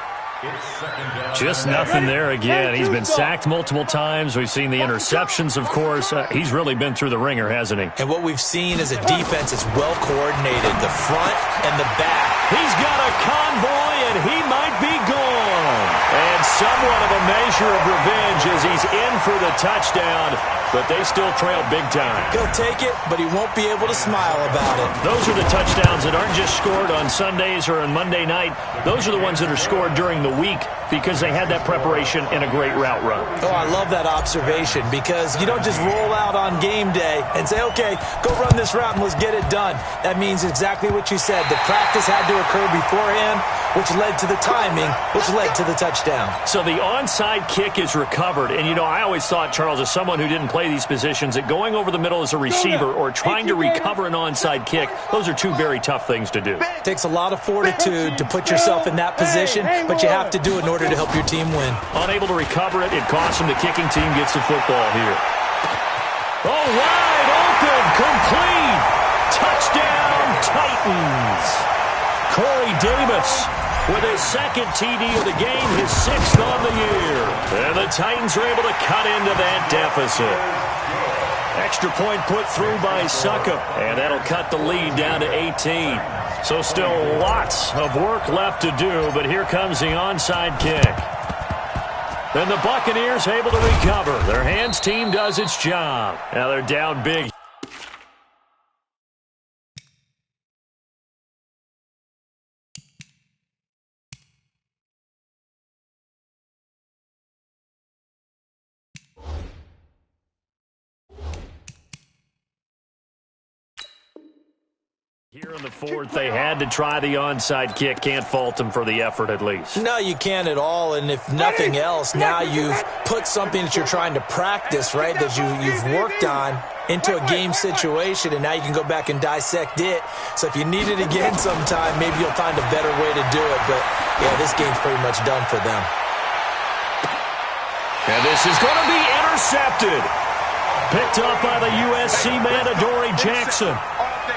Just nothing there again. He's been sacked multiple times. We've seen the interceptions, of course. He's really been through the ringer, hasn't he? And what we've seen is a defense that's well coordinated, the front and the back. He's got a convoy, and he might be gone. And somewhat of a measure of revenge as he's in for the touchdown, but they still trail big time. He'll take it, but he won't be able to smile about it. Those are the touchdowns that aren't just scored on Sundays or on Monday night. Those are the ones that are scored during the week because they had that preparation and a great route run. Oh, I love that observation because you don't just roll out on game day and say, okay, go run this route and let's get it done. That means exactly what you said. The practice had to occur beforehand, which led to the timing, which led to the touchdown. So the onside kick is recovered. And, you know, I always thought, Charles, as someone who didn't play these positions, that going over the middle as a receiver or trying to recover an onside kick, those are 2 very tough things to do. It takes a lot of fortitude to put yourself in that position, but you have to do it in order order to help your team win. Unable to recover it, it costs him. The kicking team gets the football here. Oh, wide open, complete. Touchdown, Titans. Corey Davis with his second TD of the game, his 6th on the year. And the Titans are able to cut into that deficit. Extra point put through by Suckup, and that'll cut the lead down to 18. So still lots of work left to do, but here comes the onside kick. And the Buccaneers able to recover. Their hands team does its job. Now they're down big. Here in the fourth, they had to try the onside kick. Can't fault them for the effort, at least. No, you can't at all. And if nothing else, now you've put something that you're trying to practice, right, that you've worked on into a game situation, and now you can go back and dissect it. So if you need it again sometime, maybe you'll find a better way to do it. But, yeah, this game's pretty much done for them. And this is going to be intercepted. Picked up by the USC man, Adoree Jackson.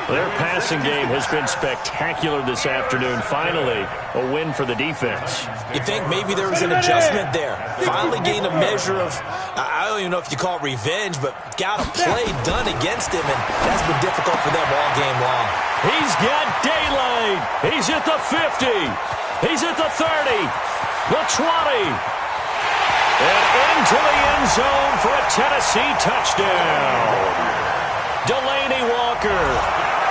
Their passing game has been spectacular this afternoon. Finally, a win for the defense. You think maybe there was an adjustment there. Finally gained a measure of, I don't even know if you call it revenge, but got a play done against him, and that's been difficult for them all game long. He's got daylight. He's at the 50. He's at the 30. The 20. And into the end zone for a Tennessee touchdown. Delaney Walker,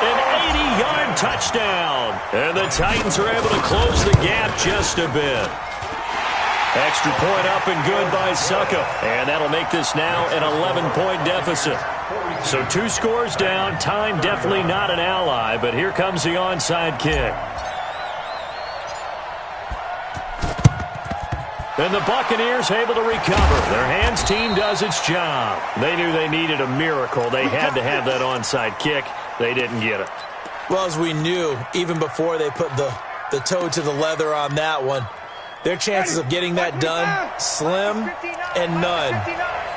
an 80-yard touchdown. And the Titans are able to close the gap just a bit. Extra point up and good by Suckup. And that'll make this now an 11-point deficit. So 2 scores down. Time definitely not an ally, but here comes the onside kick. And the Buccaneers able to recover. Their hands team does its job. They knew they needed a miracle. They had to have that onside kick. They didn't get it. Well, as we knew, even before they put the toe to the leather on that one, their chances of getting that done, slim and none.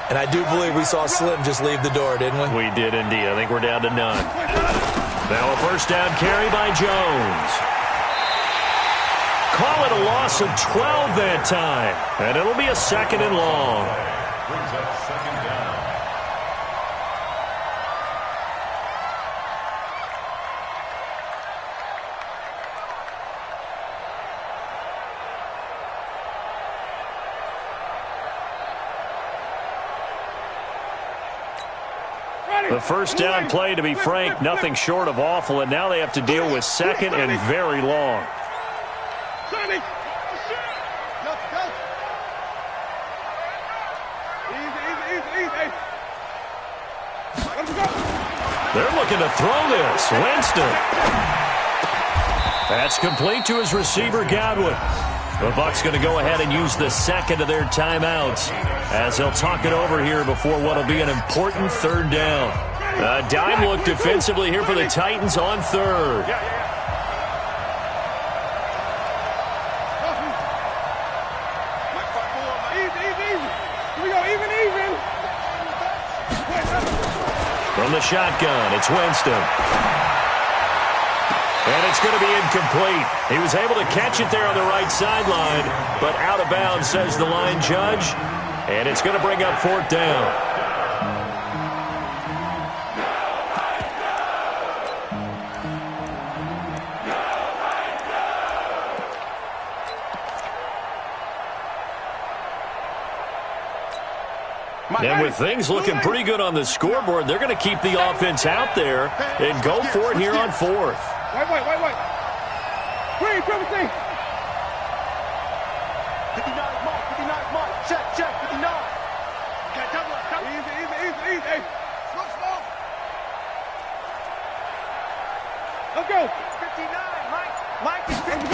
And I do believe we saw Slim just leave the door, didn't we? We did indeed. I think we're down to none. Now a first down carry by Jones. Call it a loss of 12 that time. And it'll be a 2nd and long. Brings up 2nd down. The first down play, to be frank, nothing short of awful. And now they have to deal with 2nd and very long. They're looking to throw this. Winston. That's complete to his receiver, Godwin. The Bucs going to go ahead and use the 2nd of their timeouts as they'll talk it over here before what will be an important 3rd down. A dime look defensively here for the Titans on 3rd. From the shotgun, it's Winston. And it's going to be incomplete. He was able to catch it there on the right sideline, but out of bounds, says the line judge. And it's going to bring up 4th down. And with things looking pretty good on the scoreboard, they're going to keep the offense out there and go for it here on 4th. Wait. Wait, trouble thing. 59, Mike. Check, 59. Okay, double up. Easy. Hey, slow. Let's go. 59, Mike is 59.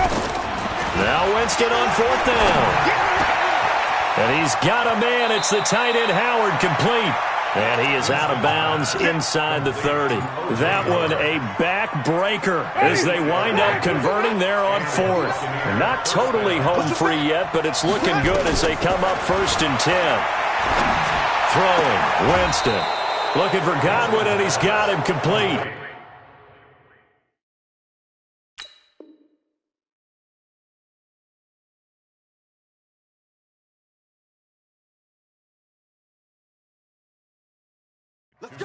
Now Winston on 4th down. And he's got a man. It's the tight end, Howard, complete. And he is out of bounds inside the 30. That one a backbreaker as they wind up converting there on 4th. Not totally home free yet, but it's looking good as they come up 1st and 10. Throwing, Winston. Looking for Godwin, and he's got him complete.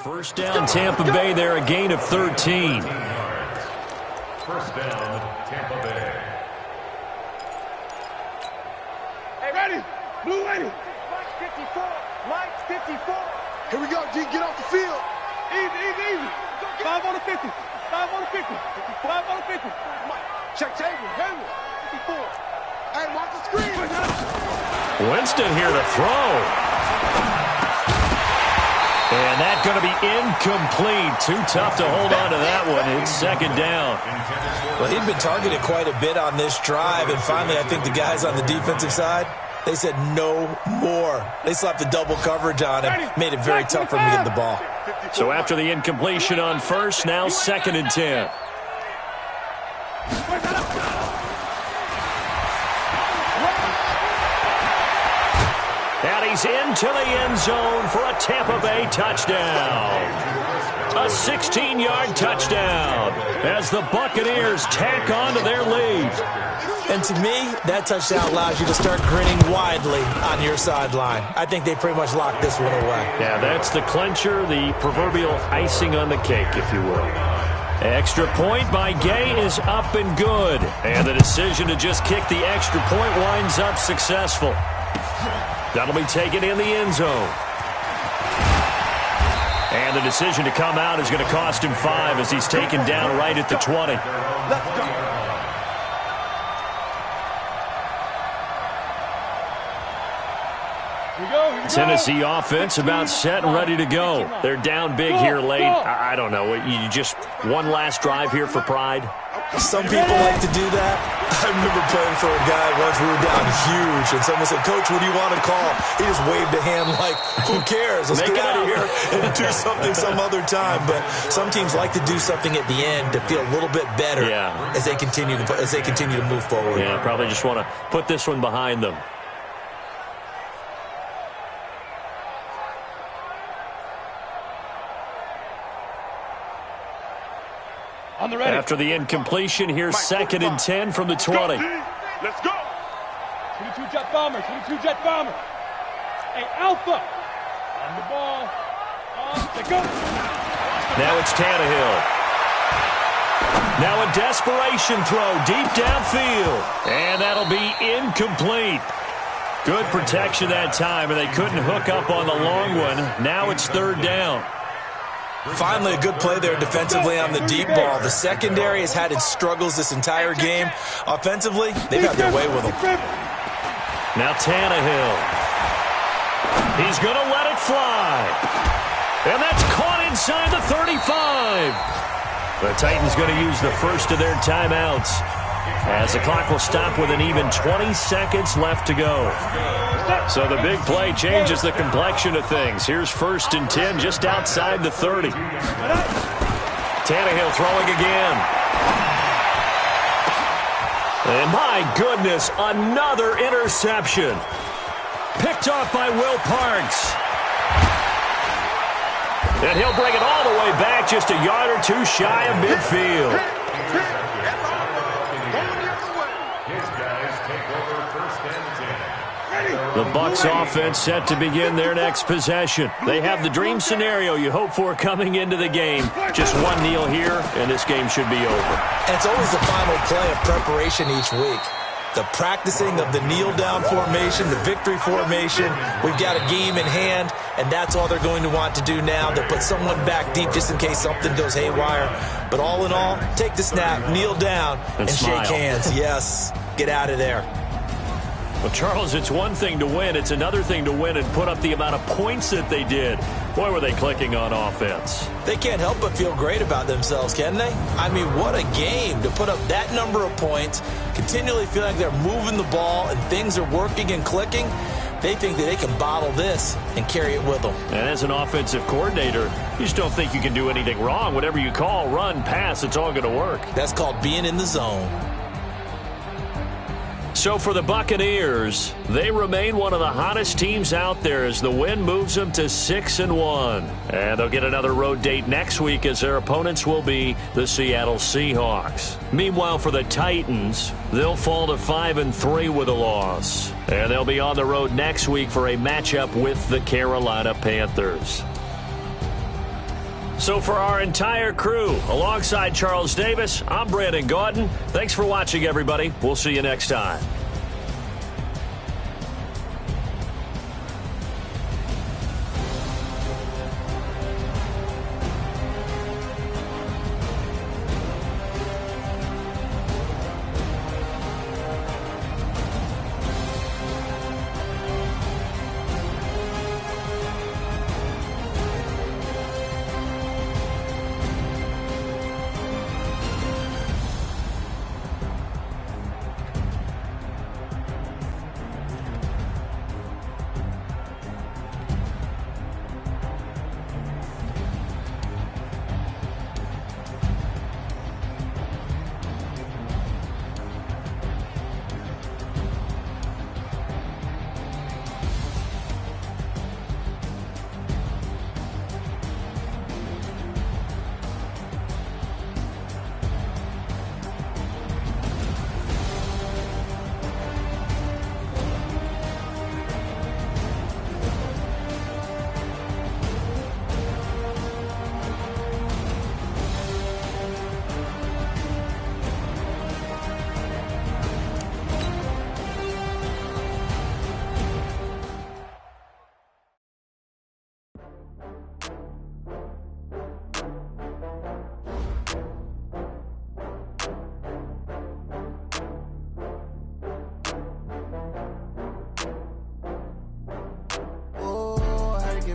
First down, Tampa Bay there, a gain of 13. First down, Tampa Bay. Hey, ready? Blue ready. Lights 54. Lights 54. Here we go, G. Get off the field. Easy. 5 on the 50. 5 on the 50. 5 on the 50. Check table. Hayward. 54. Hey, mark the screen. Winston here to throw. And that's going to be incomplete. Too tough to hold on to that one. It's 2nd down. Well, he'd been targeted quite a bit on this drive, and finally I think the guys on the defensive side, they said no more. They slapped the double coverage on him, made it very tough for him to get the ball. So after the incompletion on 1st, now 2nd and 10. And he's into the end zone for a Tampa Bay touchdown. A 16-yard touchdown as the Buccaneers tack on to their lead. And to me, that touchdown allows you to start grinning widely on your sideline. I think they pretty much locked this one away. Yeah, that's the clincher, the proverbial icing on the cake, if you will. Extra point by Gay is up and good. And the decision to just kick the extra point winds up successful. That'll be taken in the end zone. And the decision to come out is going to cost him 5 as he's taken down right at the 20. Let's go. Tennessee offense about set and ready to go. They're down big here late. I don't know. You just one last drive here for pride? Some people like to do that. I remember playing for a guy once. We were down huge, and someone said, "Coach, what do you want to call?" He just waved a hand like, "Who cares? Let's get out of here and do something some other time." But some teams like to do something at the end to feel a little bit better as they continue to move forward. Yeah, probably just want to put this one behind them. After the incompletion, here's 2nd and 10 from the 20. Let's go. 22 jet bomber. 22 jet bomber. Hey, Alpha. On the ball. Let's go. Now it's Tannehill. Now a desperation throw deep downfield. And that'll be incomplete. Good protection that time, and they couldn't hook up on the long one. Now it's 3rd down. Finally, a good play there defensively on the deep ball. The secondary has had its struggles this entire game. Offensively, they've had their way with them. Now Tannehill. He's going to let it fly. And that's caught inside the 35. The Titans going to use the first of their timeouts as the clock will stop with an even 20 seconds left to go. So the big play changes the complexion of things. Here's 1st and 10 just outside the 30. Tannehill throwing again. And my goodness, another interception. Picked off by Will Parks. And he'll bring it all the way back just a yard or two shy of midfield. The Bucs offense set to begin their next possession. They have the dream scenario you hope for coming into the game. Just one kneel here, and this game should be over. And it's always the final play of preparation each week. The practicing of the kneel-down formation, the victory formation. We've got a game in hand, and that's all they're going to want to do now. They'll put someone back deep just in case something goes haywire. But all in all, take the snap, kneel down, and shake hands. Yes, get out of there. Well, Charles, it's one thing to win. It's another thing to win and put up the amount of points that they did. Boy, were they clicking on offense. They can't help but feel great about themselves, can they? I mean, what a game to put up that number of points, continually feel like they're moving the ball and things are working and clicking. They think that they can bottle this and carry it with them. And as an offensive coordinator, you just don't think you can do anything wrong. Whatever you call, run, pass, it's all going to work. That's called being in the zone. So for the Buccaneers, they remain one of the hottest teams out there as the win moves them to 6-1. And they'll get another road date next week as their opponents will be the Seattle Seahawks. Meanwhile, for the Titans, they'll fall to 5-3 with a loss. And they'll be on the road next week for a matchup with the Carolina Panthers. So for our entire crew, alongside Charles Davis, I'm Brandon Gaudin. Thanks for watching, everybody. We'll see you next time.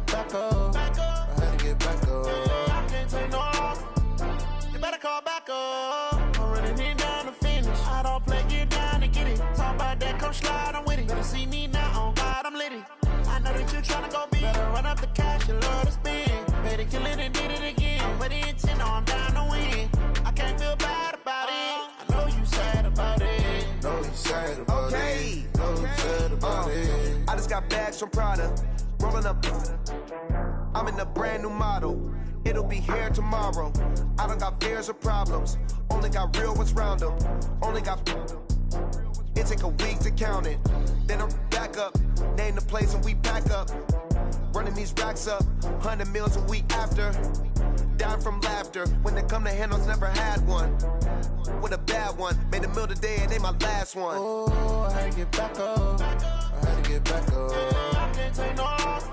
Back up. I had to get back up. I can't take no off. You better call back up. I'm running it down to finish. I don't play, get down to get it. Talk about that, come slide, I'm with it. Better see me now, on God, I'm litty. I know that you tryna go big. Better run up the cash, you love to spend. Better kill it and did it again. But the intent, no, I'm down to win. I can't feel bad about it. I know you sad about it. Know you sad about it. Know you sad about it. I just got bags from Prada. Rolling up, I'm in a brand new model. It'll be here tomorrow. I don't got fears or problems. Only got real ones round them. Only got. It take a week to count it. Then I'm back up. Name the place and we pack up. Running these racks up. 100 meals a week after. Down from laughter. When they come to handles, never had one. With a bad one. Made a meal today and they my last one. Oh, I had to get back up. I had to get back up. I can't take no off.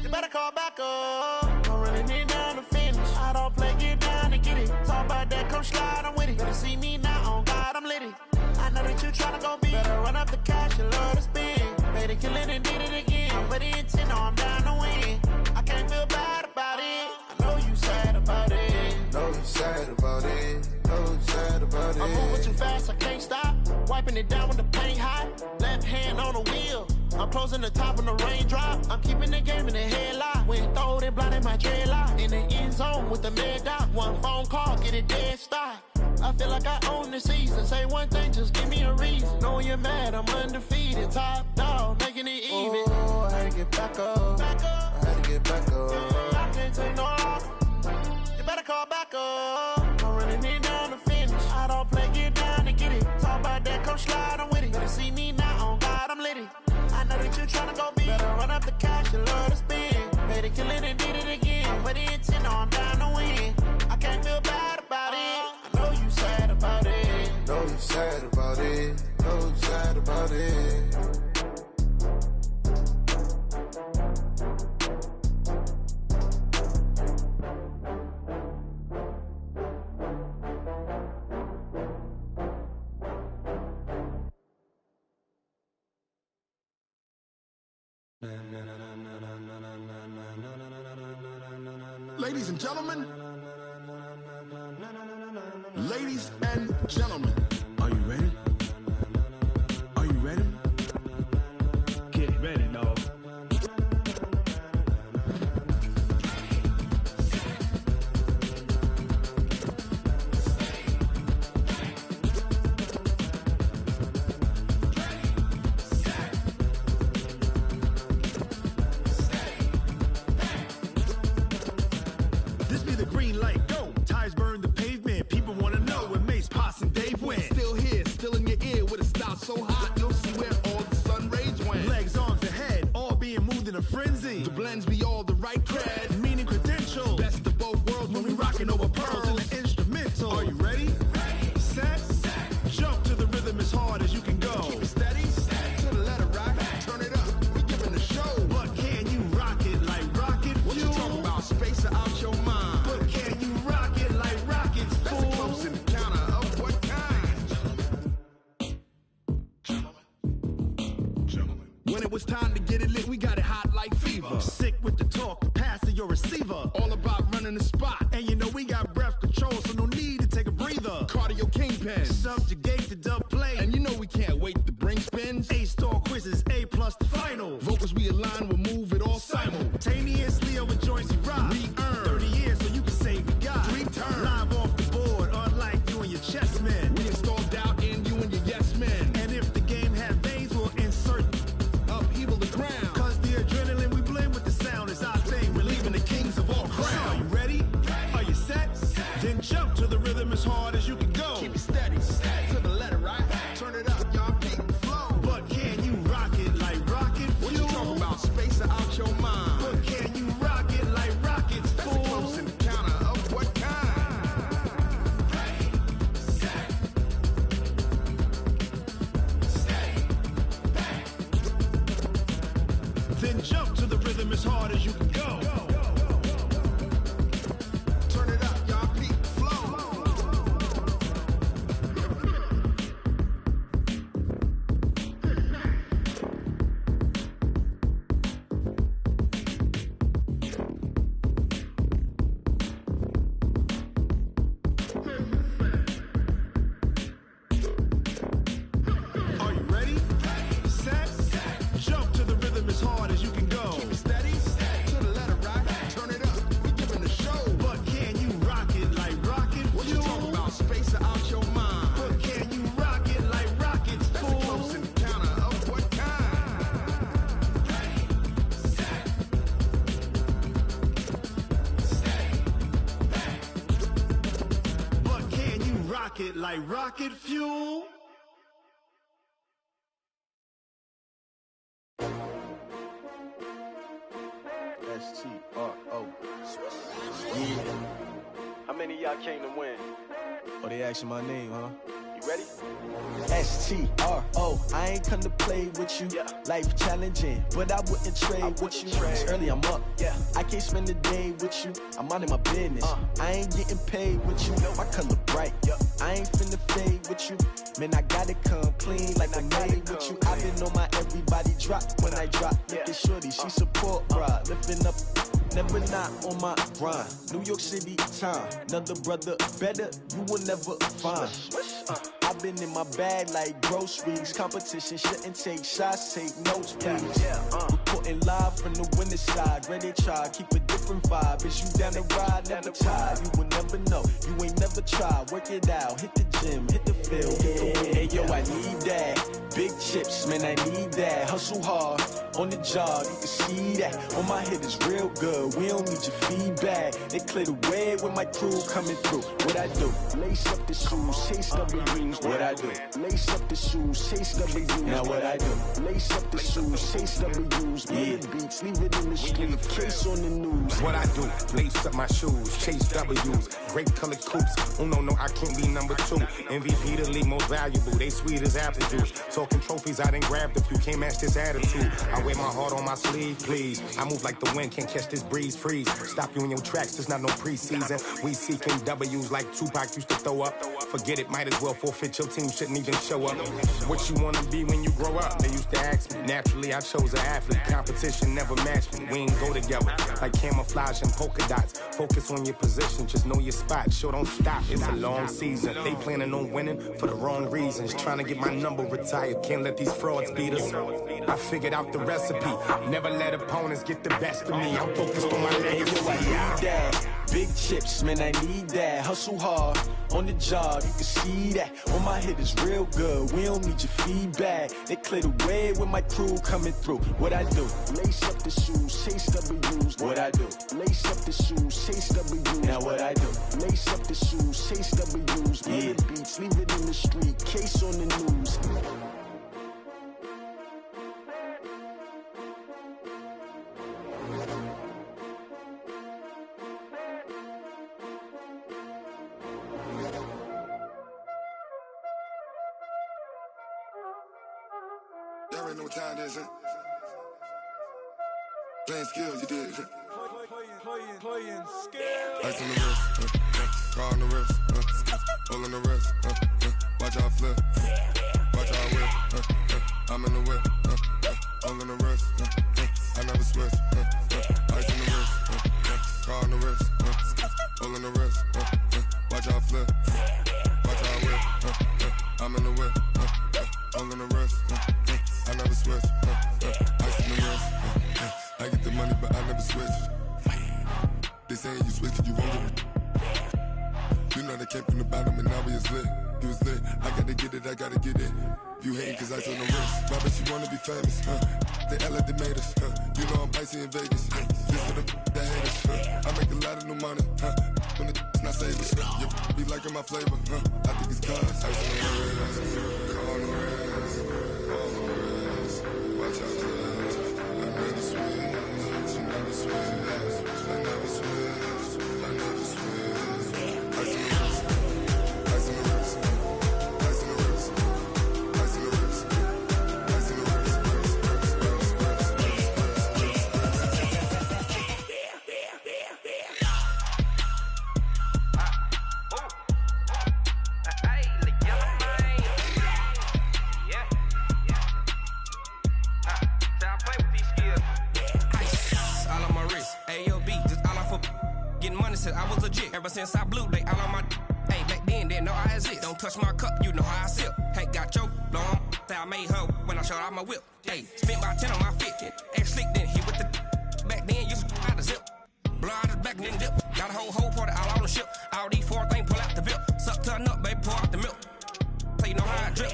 You better call back up. I'm running it down to finish. I don't play, get down to get it. Talk about that, come slide, I'm with it. Better see me now, on God, I'm litty. I know that you tryna go big. Better run up the cash, you love to spend. Better kill it and did it again. But the intent, no, I'm down to win. I can't feel bad about it. I know you sad about it. Know you sad about it. Know you sad about it. I'm moving too fast, I can't stop. Wiping it down when the paint hot. Left hand on the wheel. I'm closing the top when the raindrop. I'm keeping the game in the headlock. When throwed and blinded my dreadlock. In the end zone with the mid dot. One phone call, get it dead stop. I feel like I own the season. Say one thing, just give me a reason. Knowing you're mad, I'm undefeated. Top dog, making it even. Oh, I had to get back up. I had to get back up. I can't take no off. You better call back up. I'm running it down to finish. I don't play, get down to get it. Talk about that, come slide, I'm with it. Better see me now, on God, I'm litty. I know that you tryna go big. Better run up the cash, you love to spend. Better kill it and did it again. But the intent, no, I'm down to win. I can't feel bad about it. I know you sad about it. Know you sad about it. Know you sad about it. Ladies and gentlemen, are you ready? Are you ready? Get ready, dog. This be the green light, go. Tires burn the pavement. People wanna know when Mace, Potts, and Dave went. Still here, still in your ear with a style so hot, you'll see where all the sun rays went. Legs, arms, and head, all being moved in a frenzy. The blends be all the right cred, Meaning credentials. best of both worlds when we rockin' over Pearls in pearls. the instrumental. Are you ready? Set? Jump to the rhythm as hard as you can go. Keep it steady, to the letter right, turn it up, we giving the show. But can you rock it like rocket What you fuel? talking about, space or out your mind? But can you rock it like rockets, That's a fool? close encounter of what kind? When it was time to get it lit, we got it hot like fever. Sick with the talk, passing your receiver. All about running the spot. And you know we got breath control, so no need to take a breather. Cardio kingpin. Subjugate the dub play. And you know we can't wait to bring spins. A-star quizzes, A+ the final. Vocals we align, we'll move it all Simultaneously over joints we rock. We earn 30 years so you can say we got 3 turns. Live off the board, unlike you and your chess men. We install doubt in you and your yes men. And if the game had veins, we'll insert Upheaval the ground. Cause the adrenaline we blend with the sound is our thing. Relieving the kings of all Crown. crown. Are you ready? Are you set? Then jump to the rhythm as hard as you can go. Keep it steady, to the letter right. Turn it up, y'all beat the flow. But can you rock it like rocket fuel? What you talking about, space or out your mind? But can you rock it like rockets, That's a fool? close encounter of what kind? Then jump to the rhythm as hard as you can go. Turn it up, y'all beat the flow. Are you ready? Set? Jump to the rhythm as hard as you can go. Keep it steady, to the letter right. Turn it up, we giving the show. But can you rock it like rocket What you fuel? talking about, space or out your mind? But can you rock it like rockets, That's a fool? close encounter of what kind? But can you rock it like rocket fuel? S-T-R-O. Yeah. How many of y'all came to win? Oh, they asking my name, huh? You ready? S-T-R-O. I ain't come to play with you. Yeah. Life challenging, but I wouldn't trade with you. It's early, I'm up. Yeah. I can't spend the day with you. I'm minding my business. I ain't getting paid with you. My color bright. Yeah. I ain't finna fade with you. Man, I gotta come clean like I'm made with you. I've been on my everybody drop when I drop. Look at shorty, she support, bruh. Lifting up, never not on my grind. New York City time. Another brother better, you will never find. I've been in my bag like groceries. Competition shouldn't take shots, take notes, please. Reporting live from the winning side. Ready to try, keep a different vibe. Is you down the ride, never tired. You will never know, you ain't never tried. Work it out, hit the gym, hit the field, hit the win. Hey yo, I need that. Big chips, man, I need that. Hustle hard, on the job, you can see that. On my head is real good, we don't need your feedback. They clear the way with my crew coming through. What I do? Lace up the shoes, chase W's. What I do? Lace up the shoes, chase W's. Now what I do? Lace up the shoes, chase W's. Yeah. Beats, leave it in the street, case on the news. What I do? Lace up my shoes, chase W's. Great colored coops. Oh no, I can't be number 2. MVP the league most valuable. They sweet as apple juice. Talking trophies, I didn't grab the few. Can't match this attitude. I I wear my heart on my sleeve, please. I move like the wind, can't catch this breeze, freeze. Stop you in your tracks, there's not no preseason. We seeking W's like Tupac used to throw up. Forget it, might as well forfeit, your team shouldn't even show up. What you wanna be when you grow up? They used to ask me. Naturally, I chose an athlete. Competition never matched me. We ain't go together like camouflage and polka dots. Focus on your position, just know your spot. Sure, don't stop, it's a long season. They planning on winning for the wrong reasons. Trying to get my number retired, can't let these frauds beat us. I figured out the recipe. Never let opponents get the best of me. I'm focused on my legacy. Big chips, man, I need that. Hustle hard on the job, you can see that. On my hit is real good, we don't need your feedback. They clear the way with my crew coming through. What I do? Lace up the shoes, chase W's. What I do? Lace up the shoes, chase W's. Now what I do? Lace up the shoes, chase W's. Yeah. Beats, leave it in the street, case on the news. Y'all already know what time it is, huh? Playing skills, you did, huh? Playing skills. Ice on the wrist, car on the wrist, all on the wrist, watch how I flip, watch how I whip, I'm in the whip, all on the wrist, I never switch, ice on the wrist, car on the wrist, all on the wrist, watch how I flip, watch how I whip, I'm in the whip, all on the wrist, I never switch, ice on the wrist, I get the money but I never switch. They saying you switch and you won't get it. You know they came from the bottom and now we is lit. You was lit, I gotta get it, I gotta get it. You hating cause ice on the wrist. Why bet you wanna be famous, They act like they made us, You know I'm icy in Vegas, This for the that hate us, I make a lot of new money, When it's not savers, You be liking my flavor, I think it's cause ice on the wrist, car on the wrist, all on the wrist, watch out for this. I never switch, you never switch. I never switch, I never switch. Ice on the wrist, ice on the wrist, ice on the wrist, ice on the wrist, ice on the wrist, I was legit. Ever since I blew, they all on my hey, back then, didn't know I exist. Don't touch my cup, you know how I sip. Hey, got your long, I made her when I showed out my whip. Hey, spent my 10 on my fit. Air slick, then hit with the back then, used to out the zip. Blow out his back, then dip. Got a whole party all on the ship. All these four things, pull out the VIP. Suck to a nut, baby, pour out the milk. So you know how I drip.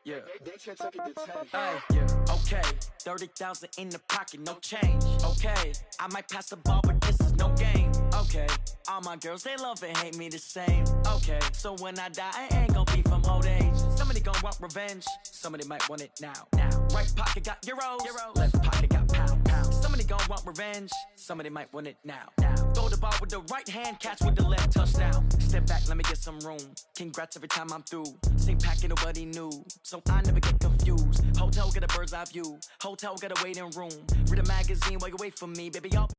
Yeah. Hey, yeah. Okay. 30,000 in the pocket, no change. Okay. I might pass the ball, but this is no game. Okay. All my girls, they love and hate me the same. Okay. So when I die, I ain't gonna be from old age. Somebody gonna want revenge. Somebody might want it now. Right pocket got euros. Left pocket got pound. Somebody gonna want revenge. Somebody might want it now. Throw the the ball with the right hand, catch with the left, touchdown. Step back, let me get some room. Congrats every time I'm through. Same pack and nobody knew, so I never get confused. Hotel get a bird's eye view. Hotel get a waiting room. Read a magazine while you wait for me, baby. Y'all.